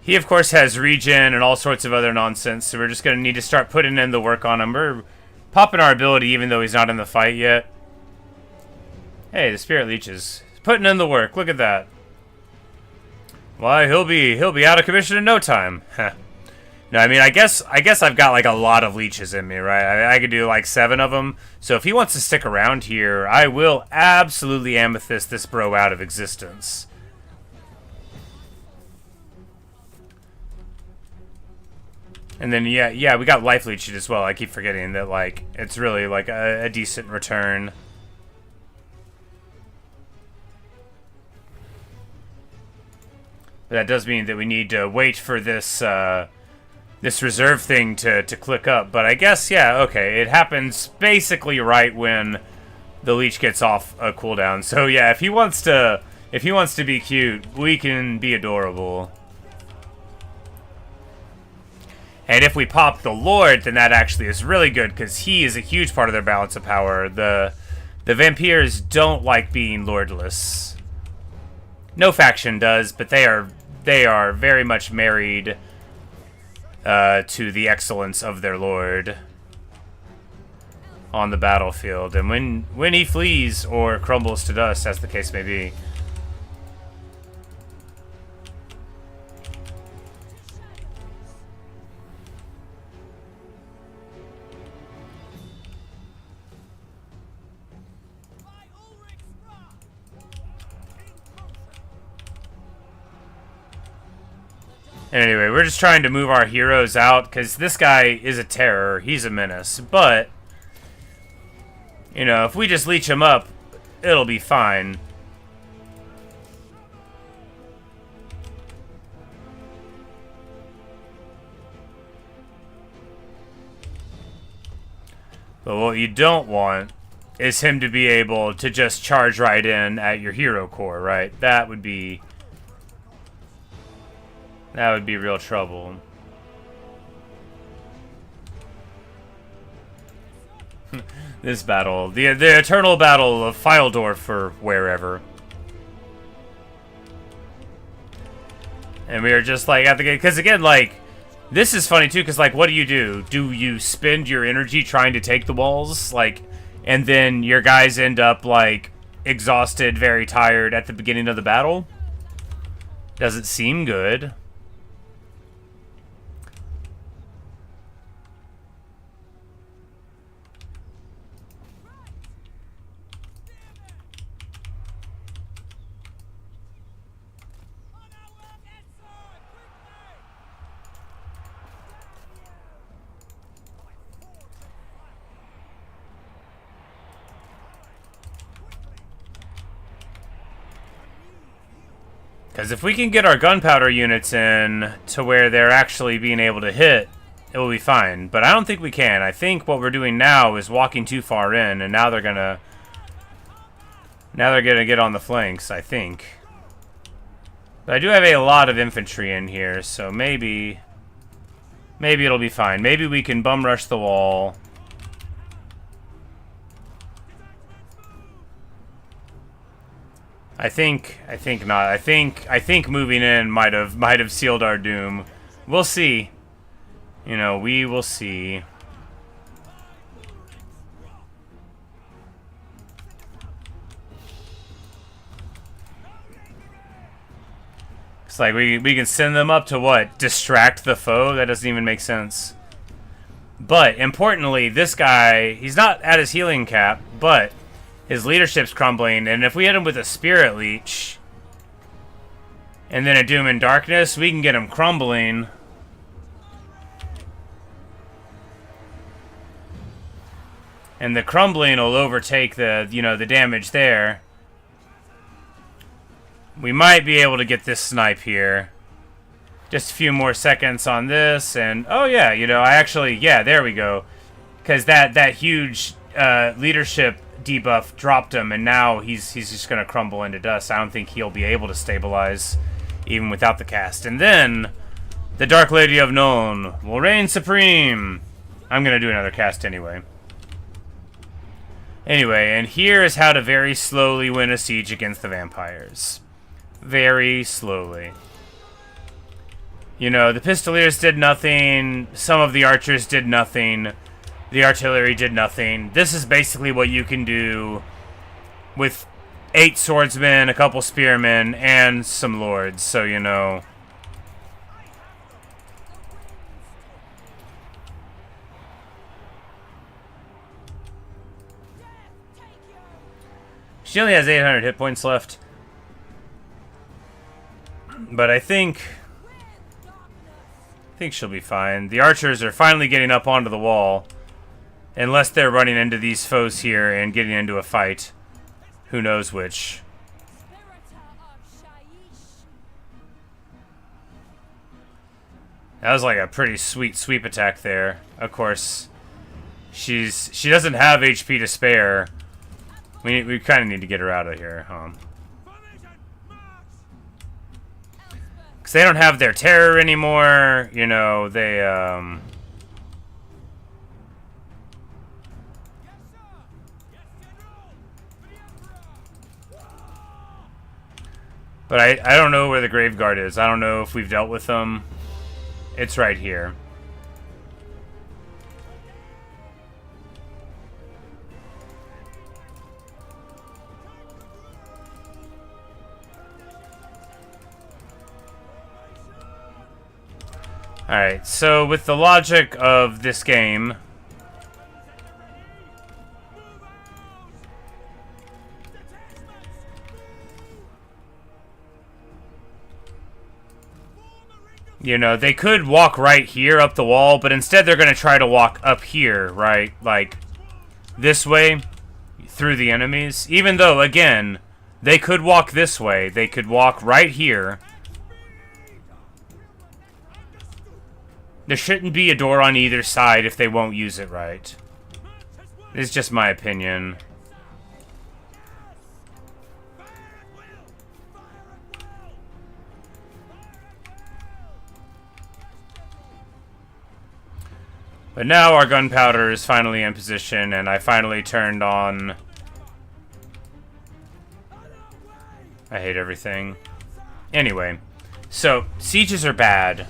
He, of course, has regen and all sorts of other nonsense, so we're just going to need to start putting in the work on him. We're popping our ability even though he's not in the fight yet. Hey, the Spirit Leeches. Putting in the work. Look at that. Why, he'll be out of commission in no time. No, I mean, I guess I've got, like, a lot of leeches in me, right? I could do, like, 7 of them. So if he wants to stick around here, I will absolutely amethyst this bro out of existence. And then, yeah, we got life leeched as well. I keep forgetting that, like, it's really, like, a decent return. But that does mean that we need to wait for this, this reserve thing to click up. But I guess, yeah, okay, it happens basically right when the leech gets off a cooldown. So yeah, if he wants to be cute, we can be adorable. And if we pop the Lord, then that actually is really good, because he is a huge part of their balance of power. The vampires don't like being lordless. No faction does, but they are very much married to the excellence of their lord on the battlefield. And when he flees or crumbles to dust, as the case may be. Anyway, we're just trying to move our heroes out, because this guy is a terror. He's a menace. But, you know, if we just leech him up, it'll be fine. But what you don't want is him to be able to just charge right in at your hero core, right? That would be real trouble. This battle, the eternal battle of Fyldorf for wherever. And we are just like at the gate, because again, like, this is funny too, because like, what do? Do you spend your energy trying to take the walls, like, and then your guys end up like exhausted, very tired at the beginning of the battle? Doesn't seem good. Because if we can get our gunpowder units in to where they're actually being able to hit, it will be fine. But I don't think we can. I think what we're doing now is walking too far in, and now they're gonna get on the flanks, I think. But I do have a lot of infantry in here, so maybe it'll be fine. Maybe we can bum rush the wall. I think not. I think moving in might have sealed our doom. We'll see. You know, we will see. It's like we can send them up to what? Distract the foe? That doesn't even make sense. But importantly, this guy, he's not at his healing cap, but his leadership's crumbling, and if we hit him with a Spirit Leech and then a Doom and Darkness, we can get him crumbling. And the crumbling will overtake the, you know, the damage there. We might be able to get this snipe here. Just a few more seconds on this, and oh yeah, you know, yeah, there we go. Because that huge leadership debuff dropped him, and now he's just gonna crumble into dust. I don't think he'll be able to stabilize even without the cast. And then the Dark Lady of Nuln will reign supreme. I'm gonna do another cast anyway. Anyway, and here is how to very slowly win a siege against the vampires. Very slowly. You know, the Pistoliers did nothing, some of the archers did nothing, the artillery did nothing. This is basically what you can do with 8 swordsmen, a couple spearmen, and some lords, so you know. She only has 800 hit points left. But I think she'll be fine. The archers are finally getting up onto the wall. Unless they're running into these foes here and getting into a fight. Who knows which. That was like a pretty sweet sweep attack there. Of course, she doesn't have HP to spare. We kind of need to get her out of here, huh? Because they don't have their terror anymore, you know, they, But I don't know where the grave guard is. I don't know if we've dealt with them. It's right here. Alright, so with the logic of this game, you know, they could walk right here up the wall, but instead they're going to try to walk up here, right? Like, this way, through the enemies. Even though, again, they could walk this way. They could walk right here. There shouldn't be a door on either side if they won't use it right. It's just my opinion. But now our gunpowder is finally in position, and I finally turned on... I hate everything. Anyway, so sieges are bad.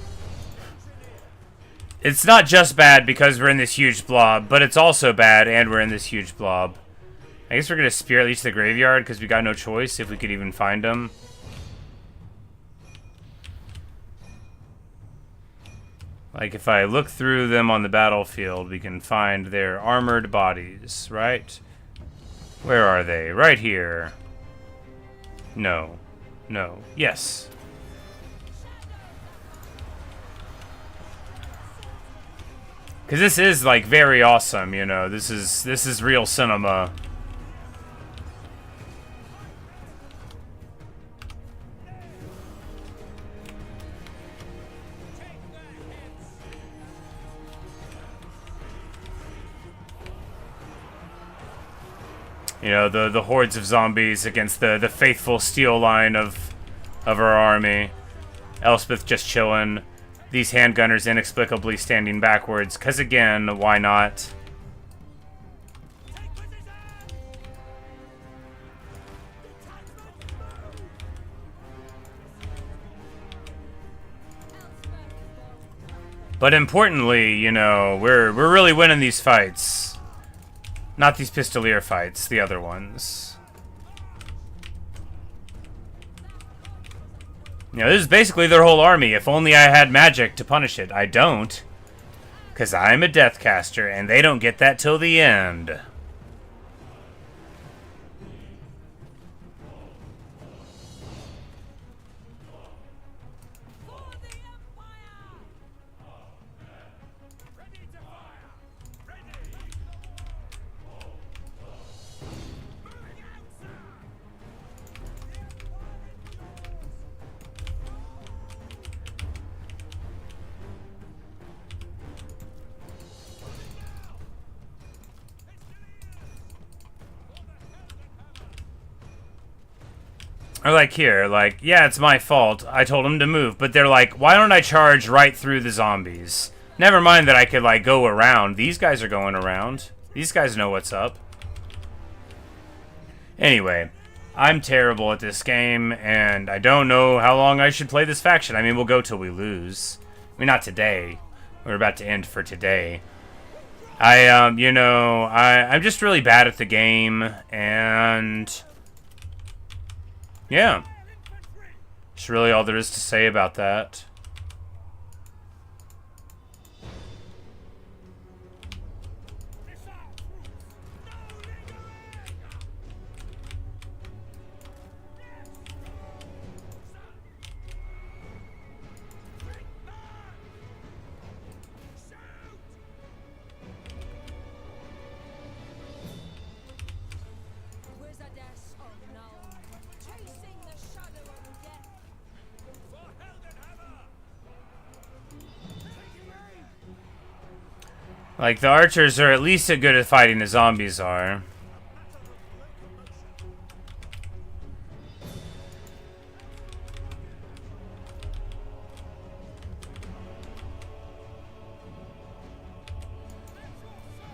It's not just bad because we're in this huge blob, but it's also bad and we're in this huge blob. I guess we're going to Spirit Leech the graveyard because we got no choice if we could even find them. Like, if I look through them on the battlefield, we can find their armored bodies, right? Where are they? Right here. No. No. Yes. Because this is, like, very awesome, you know. This is real cinema. You know, the hordes of zombies against the faithful steel line of our army. Elspeth just chilling. These handgunners inexplicably standing backwards, because again, why not? But importantly, you know, we're really winning these fights. Not these pistolier fights, the other ones. You know, this is basically their whole army. If only I had magic to punish it. I don't. Because I'm a deathcaster, and they don't get that till the end. Or like here, like, yeah, it's my fault. I told them to move. But they're like, why don't I charge right through the zombies? Never mind that I could, like, go around. These guys are going around. These guys know what's up. Anyway, I'm terrible at this game, and I don't know how long I should play this faction. I mean, we'll go till we lose. I mean, not today. We're about to end for today. You know, I'm just really bad at the game, and... yeah. That's really all there is to say about that. Like, the archers are at least as good at fighting as zombies are.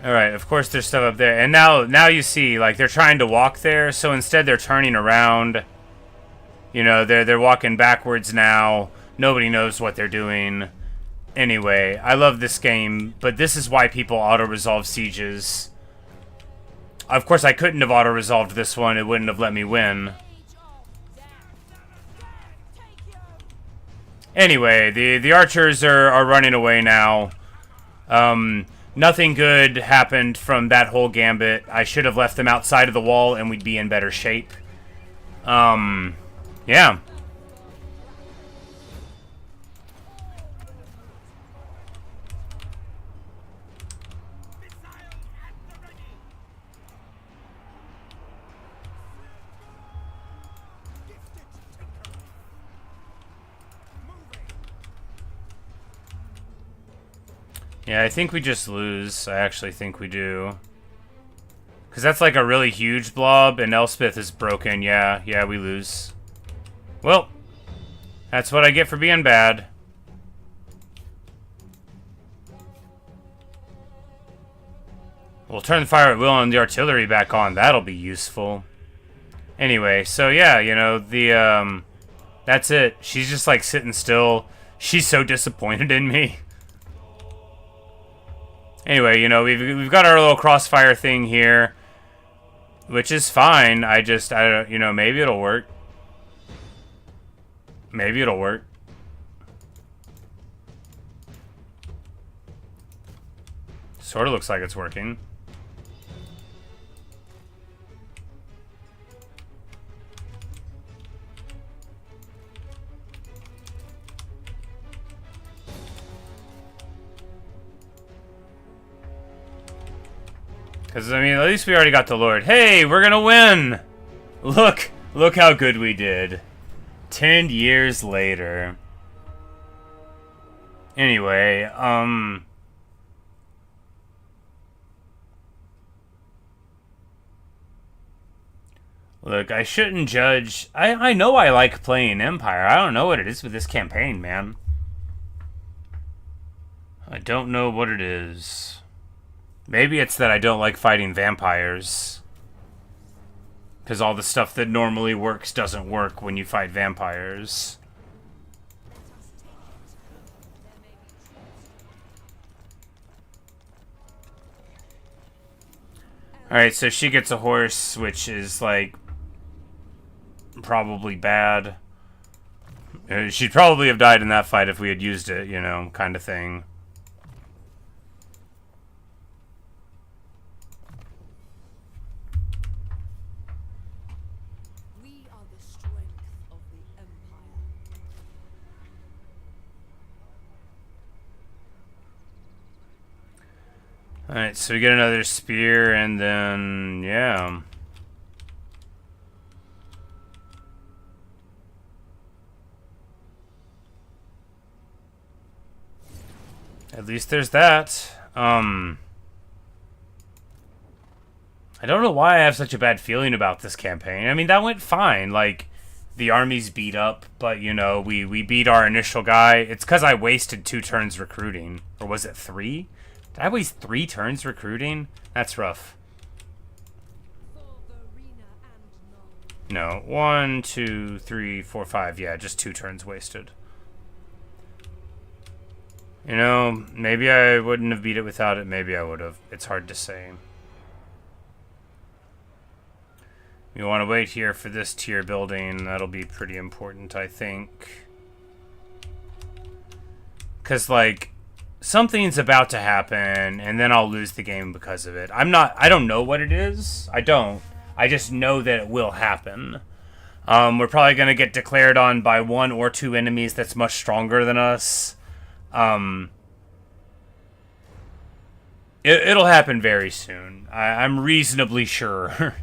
Alright, of course there's stuff up there. And now you see, like, they're trying to walk there, so instead they're turning around. You know, they're walking backwards now. Nobody knows what they're doing. Anyway, I love this game, but this is why people auto-resolve sieges. Of course, I couldn't have auto-resolved this one. It wouldn't have let me win. Anyway, the archers are running away now. Nothing good happened from that whole gambit. I should have left them outside of the wall, and we'd be in better shape. Yeah. Yeah, I think we just lose. I actually think we do. Because that's like a really huge blob, and Elspeth is broken. Yeah, we lose. Well, that's what I get for being bad. We'll turn the fire at will and the artillery back on. That'll be useful. Anyway, so yeah, you know, that's it. She's just like sitting still. She's so disappointed in me. Anyway, you know, we've got our little crossfire thing here, which is fine. I don't, you know, maybe it'll work. Maybe it'll work. Sort of looks like it's working. Because, I mean, at least we already got the Lord. Hey, we're gonna win! Look how good we did. 10 years later. Anyway, Look, I shouldn't judge. I know I like playing Empire. I don't know what it is with this campaign, man. I don't know what it is. Maybe it's that I don't like fighting vampires. Because all the stuff that normally works doesn't work when you fight vampires. Alright, so she gets a horse, which is, like, probably bad. She'd probably have died in that fight if we had used it, you know, kind of thing. We are the strength of the Empire. Alright, so we get another spear, and then, yeah. At least there's that. I don't know why I have such a bad feeling about this campaign. I mean, that went fine. Like, the army's beat up, but, you know, we beat our initial guy. It's because I wasted 2 turns recruiting. Or was it 3? Did I waste 3 turns recruiting? That's rough. No, 1, 2, 3, 4, 5. Yeah, just 2 turns wasted. You know, maybe I wouldn't have beat it without it. Maybe I would have. It's hard to say. You want to wait here for this tier building. That'll be pretty important, I think. Because, like, something's about to happen, and then I'll lose the game because of it. I don't know what it is. I don't. I just know that it will happen. We're probably going to get declared on by 1 or 2 enemies that's much stronger than us. It'll happen very soon. I'm reasonably sure.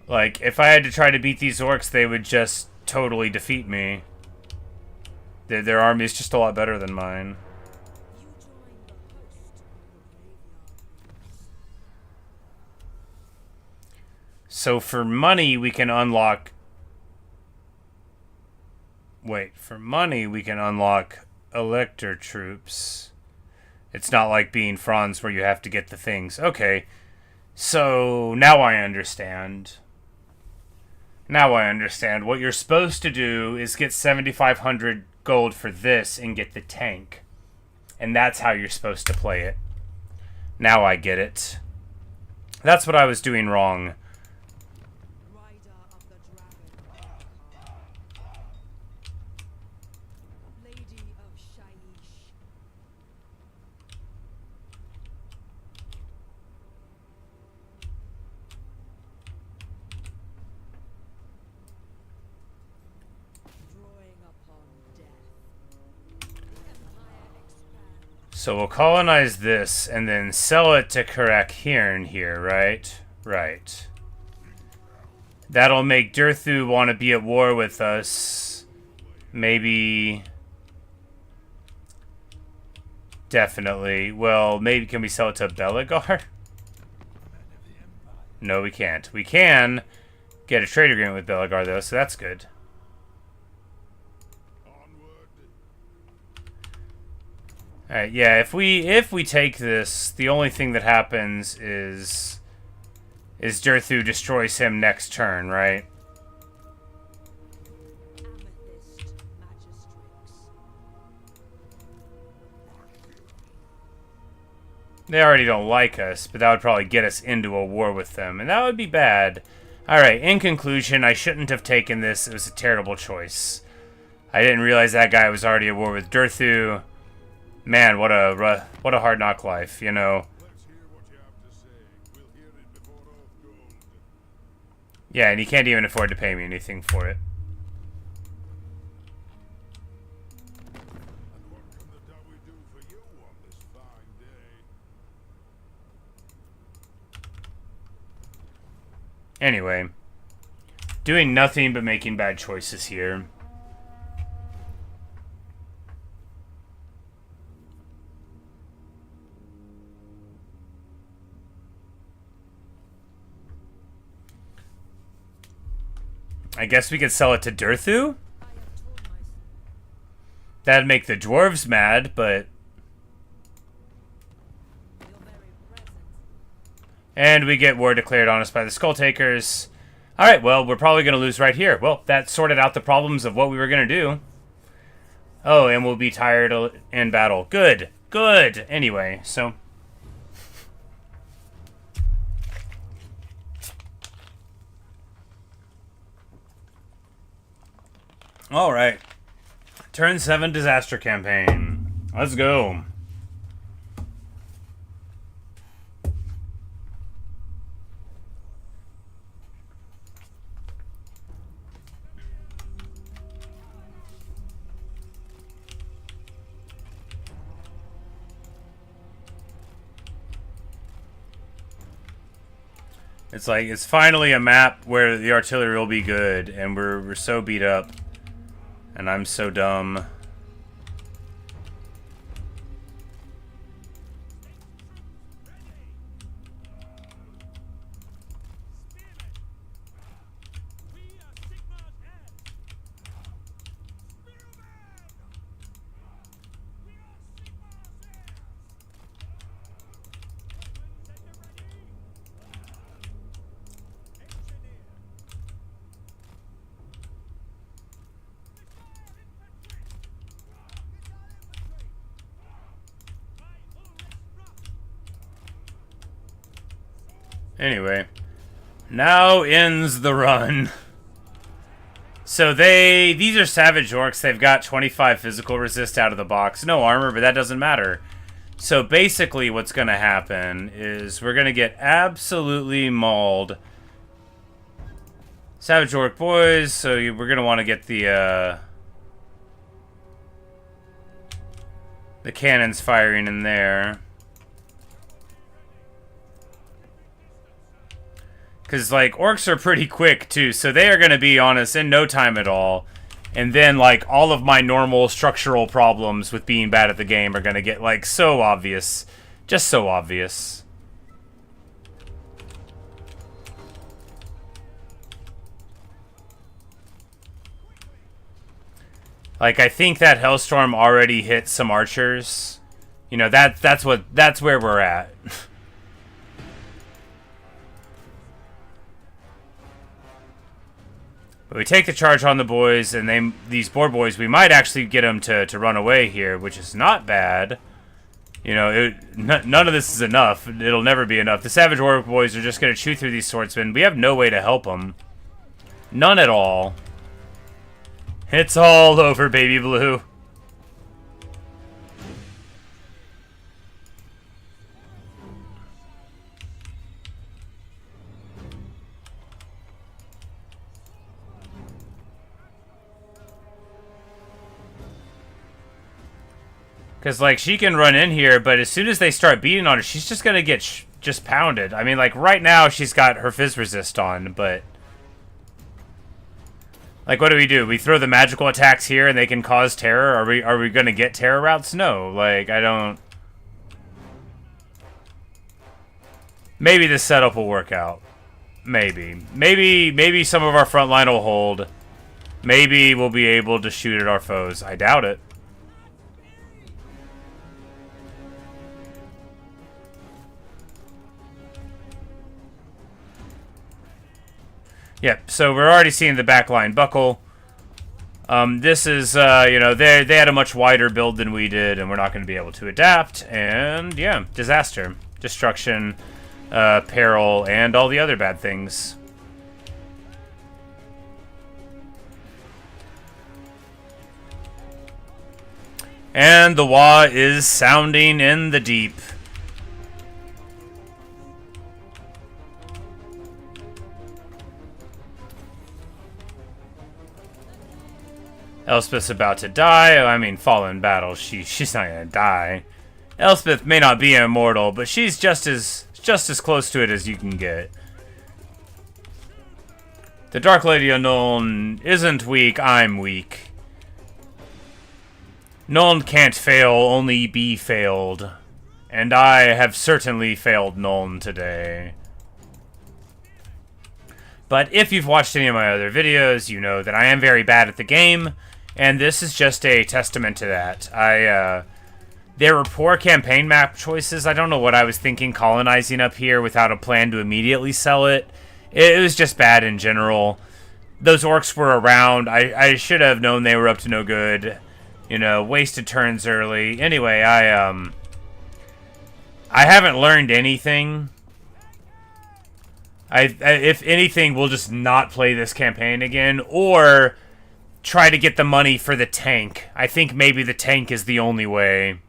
Like, if I had to try to beat these orcs, they would just totally defeat me. Their army is just a lot better than mine. So for money, we can unlock... Wait, for money, we can unlock elector troops. It's not like being Franz where you have to get the things. Okay, so now I understand. Now I understand. What you're supposed to do is get 7,500 gold for this and get the tank. And that's how you're supposed to play it. Now I get it. That's what I was doing wrong. Rider of the Dragon. Lady of Shaiish. Drawing upon death. Empire expands. So we'll colonize this and then sell it to Karak here and here, right? Right. That'll make Durthu want to be at war with us. Maybe... Definitely. Well, maybe can we sell it to Belagar? No, we can't. We can get a trade agreement with Belagar, though, so that's good. Alright, yeah, if we take this, the only thing that happens is Durthu destroys him next turn, right? Amethyst Magistrates. They already don't like us, but that would probably get us into a war with them, and that would be bad. Alright, in conclusion, I shouldn't have taken this. It was a terrible choice. I didn't realize that guy was already at war with Durthu. Man, what a hard knock life, you know. Yeah, and he can't even afford to pay me anything for it. Anyway, doing nothing but making bad choices here. I guess we could sell it to Durthu? That'd make the dwarves mad, but... And we get war declared on us by the Skulltakers. Alright, well, we're probably going to lose right here. Well, that sorted out the problems of what we were going to do. Oh, and we'll be tired in battle. Good. Good. Anyway, so... Alright. Turn 7 disaster campaign. Let's go. It's like, it's finally a map where the artillery will be good, and we're so beat up. And I'm so dumb. Anyway, now ends the run. So these are savage orcs. They've got 25 physical resist out of the box. No armor, but that doesn't matter. So basically what's going to happen is we're going to get absolutely mauled. Savage orc boys, so we're going to want to get the cannons firing in there. Because, like, orcs are pretty quick, too, so they are going to be on us in no time at all. And then, like, all of my normal structural problems with being bad at the game are going to get, like, so obvious. Just so obvious. Like, I think that Hellstorm already hit some archers. You know, that's where we're at. But we take the charge on the boys, and these boar boys, we might actually get them to run away here, which is not bad. You know, none of this is enough. It'll never be enough. The Savage Orc boys are just going to chew through these swordsmen. We have no way to help them. None at all. It's all over, baby blue. Because, like, she can run in here, but as soon as they start beating on her, she's just going to get just pounded. I mean, like, right now she's got her Fizz Resist on, but... Like, what do? We throw the magical attacks here and they can cause terror? Are we going to get terror routes? No. Like, I don't... Maybe this setup will work out. Maybe. Maybe some of our front line will hold. Maybe we'll be able to shoot at our foes. I doubt it. Yep, so we're already seeing the backline buckle. This is, you know, they had a much wider build than we did, and we're not going to be able to adapt. And, yeah, disaster, destruction, peril, and all the other bad things. And the wah is sounding in the deep. Elspeth's about to die. I mean, fall in battle. She's not gonna die. Elspeth may not be immortal, but she's just as close to it as you can get. The Dark Lady of Nuln isn't weak. I'm weak. Nuln can't fail, only be failed. And I have certainly failed Nuln today. But if you've watched any of my other videos, you know that I am very bad at the game, and this is just a testament to that. There were poor campaign map choices. I don't know what I was thinking colonizing up here without a plan to immediately sell it. It was just bad in general. Those orcs were around. I should have known they were up to no good. You know, wasted turns early. Anyway, I haven't learned anything. If anything, we'll just not play this campaign again, or try to get the money for the tank. I think maybe the tank is the only way.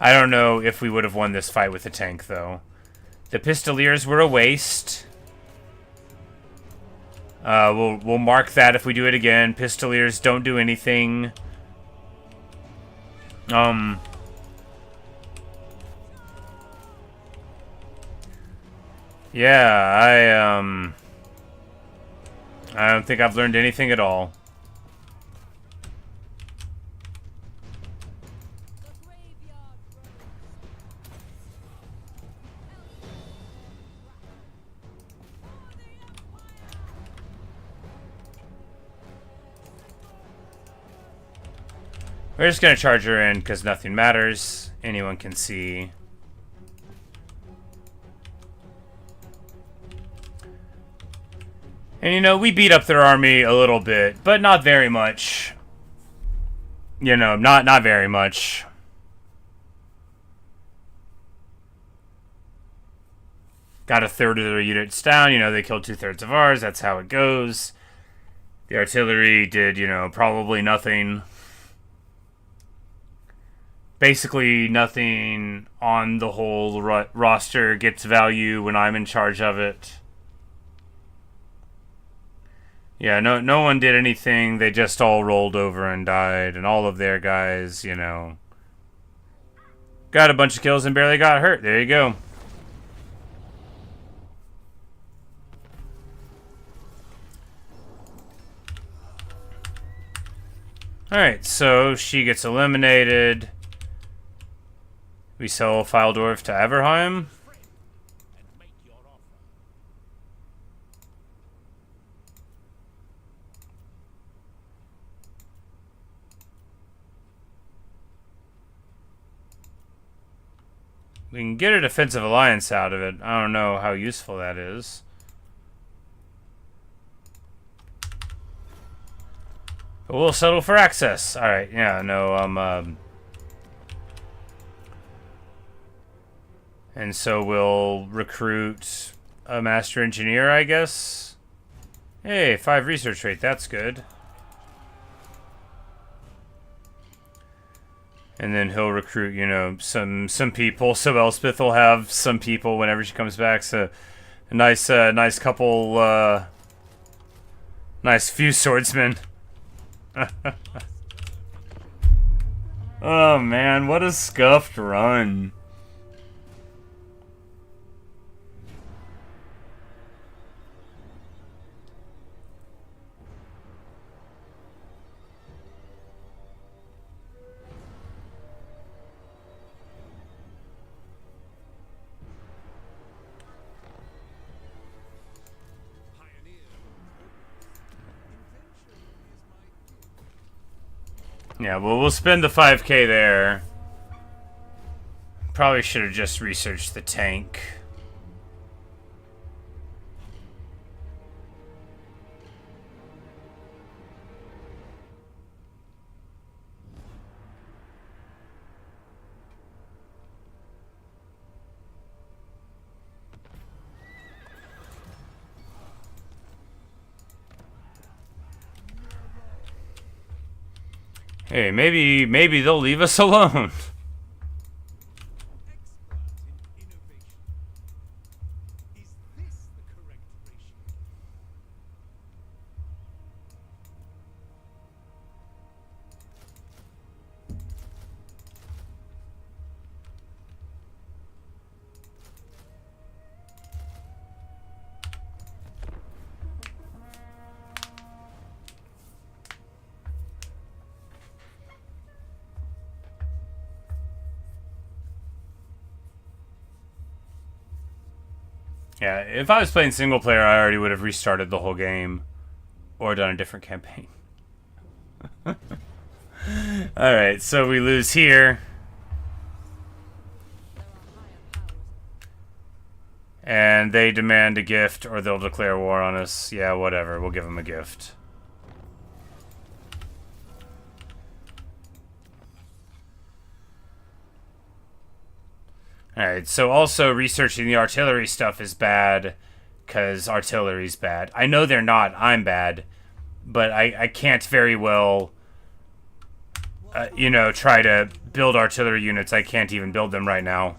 I don't know if we would have won this fight with the tank, though. The Pistoliers were a waste. We'll mark that if we do it again. Pistoliers don't do anything. Yeah, I don't think I've learned anything at all. We're just gonna charge her in because nothing matters. Anyone can see. And you know, we beat up their army a little bit, but not very much. You know, not very much. Got a third of their units down. You know, they killed 2/3 of ours. That's how it goes. The artillery did, you know, probably nothing. Basically, nothing on the whole roster gets value when I'm in charge of it. Yeah, no one did anything. They just all rolled over and died, and all of their guys, you know, got a bunch of kills and barely got hurt. There you go. Alright, so she gets eliminated. We sell Fildorf to Everheim. We can get a defensive alliance out of it. I don't know how useful that is. But we'll settle for access. Alright, yeah, no, and so we'll recruit a master engineer, I guess. Hey, 5 research rate, that's good. And then he'll recruit, you know, some people. So Elspeth will have some people whenever she comes back. So a nice couple, nice few swordsmen. Oh man, what a scuffed run. Yeah, well, we'll spend the 5K there. Probably should have just researched the tank. Hey, maybe they'll leave us alone. Yeah, if I was playing single player, I already would have restarted the whole game or done a different campaign. Alright, so we lose here. And they demand a gift or they'll declare war on us. Yeah, whatever. We'll give them a gift. Alright, so also researching the artillery stuff is bad because artillery's bad. I know they're not. I'm bad. But I can't very well, you know, try to build artillery units. I can't even build them right now.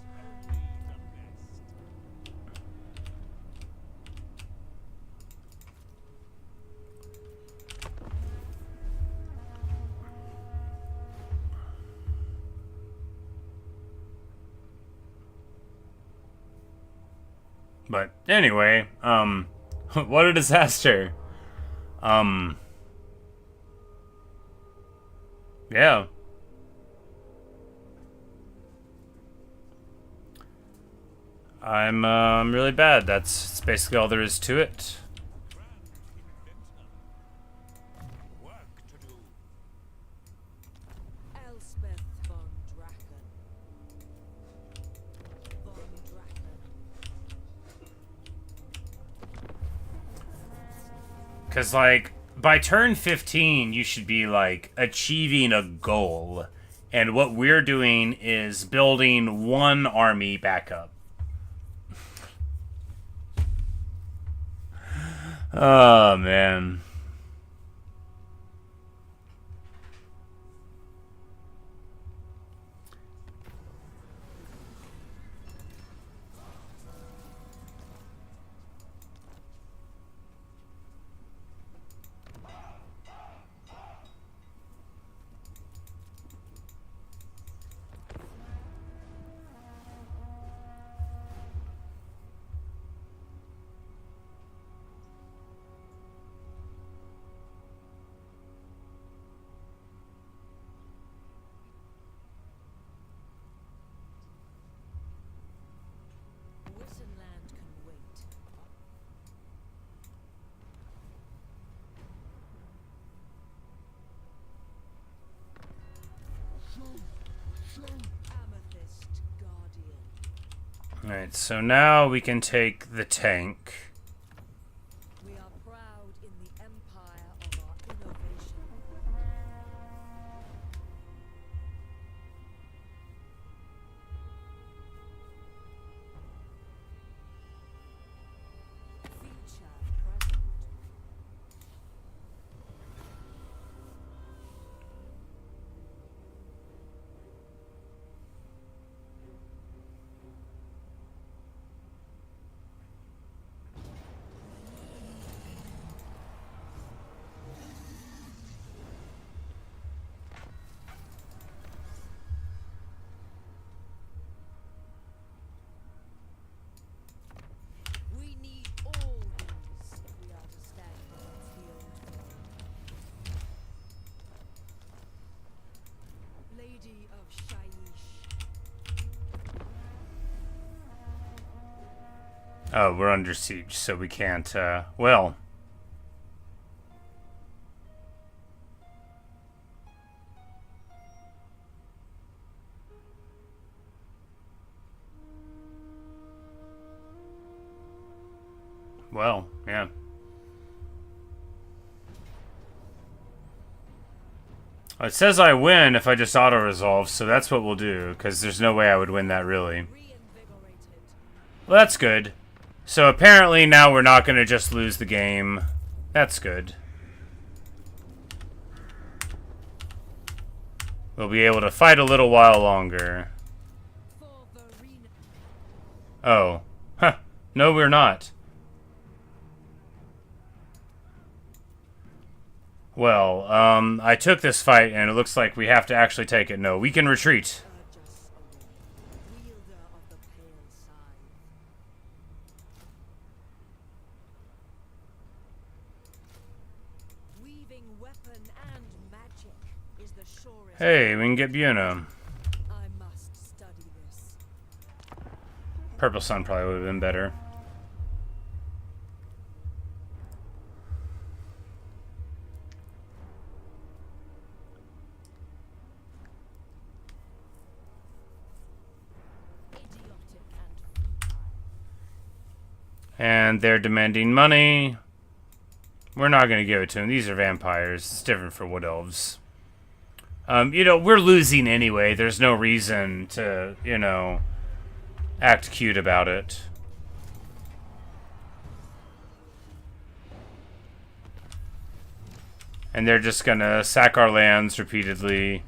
But anyway, what a disaster. Yeah. I'm really bad. That's basically all there is to it. Elspeth von Draken. Von Draken. Because, like, by turn 15, you should be, like, achieving a goal. And what we're doing is building one army back up. Oh, man. Wittenland can wait. Amethyst Guardian. Alright, so now we can take the tank. We are proud in the empire of our innovation. Feature present. We need all these if we are to stand against the old world. Lady of Shaiish. Oh, we're under siege, so we can't, well. Well, yeah. It says I win if I just auto-resolve, so that's what we'll do, because there's no way I would win that, really. Reinvigorated. Well, that's good. So apparently now we're not going to just lose the game. That's good. We'll be able to fight a little while longer. For Verena. Oh. Huh. No, we're not. Well, I took this fight, and it looks like we have to actually take it. No, we can retreat. Urge us away. Wielder of the pale side. Weaving weapon and magic is the surest. Hey, we can get Buna. I must study this. Purple Sun probably would have been better. And they're demanding money. We're not going to give it to them. These are vampires. It's different for wood elves. You know, we're losing anyway. There's no reason to, you know, act cute about it. And they're just going to sack our lands repeatedly.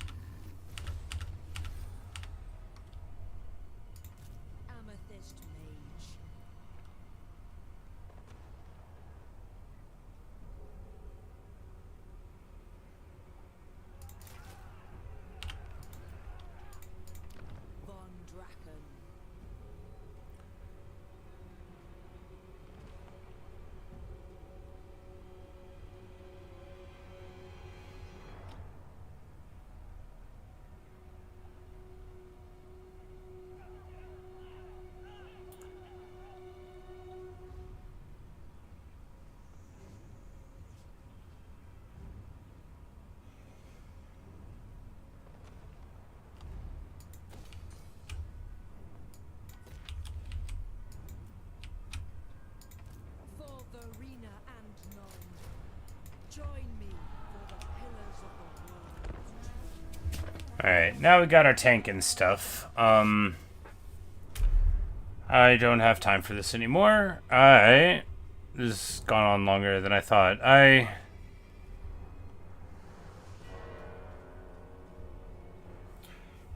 Alright, now we got our tank and stuff. I don't have time for this anymore. This has gone on longer than I thought. I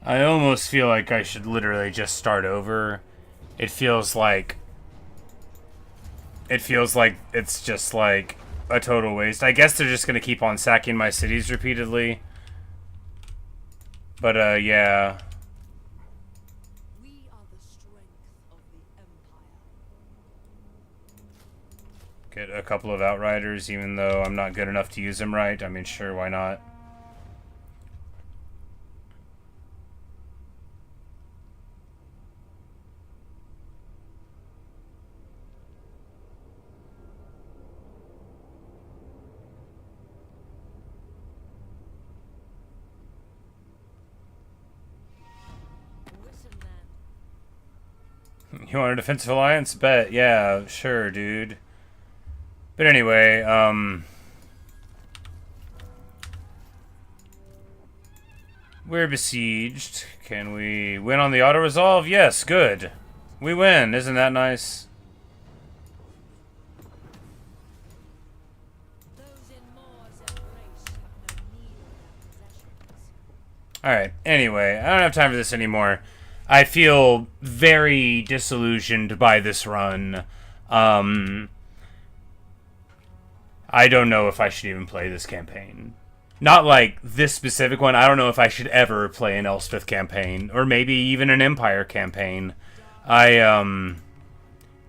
almost feel like I should literally just start over. It feels like it's just like a total waste. I guess they're just gonna keep on sacking my cities repeatedly. But, yeah. We are the strength of the Empire. Get a couple of Outriders, even though I'm not good enough to use them right. I mean, sure, why not? You want a defensive alliance? Bet. Yeah, sure, dude. But anyway, we're besieged. Can we win on the auto-resolve? Yes, good. We win. Isn't that nice? Alright, anyway, I don't have time for this anymore. I feel very disillusioned by this run. I don't know if I should even play this campaign. Not like this specific one. I don't know if I should ever play an Elspeth campaign. Or maybe even an Empire campaign.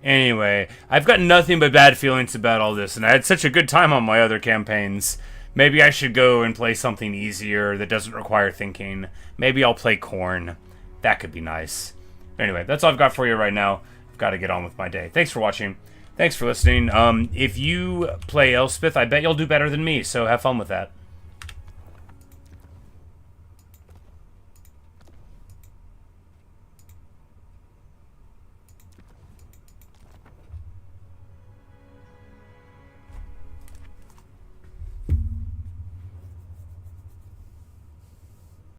Anyway, I've got nothing but bad feelings about all this. And I had such a good time on my other campaigns. Maybe I should go and play something easier that doesn't require thinking. Maybe I'll play Khorne. That could be nice. Anyway, that's all I've got for you right now. I've got to get on with my day. Thanks for watching. Thanks for listening. If you play Elspeth, I bet you'll do better than me, so have fun with that.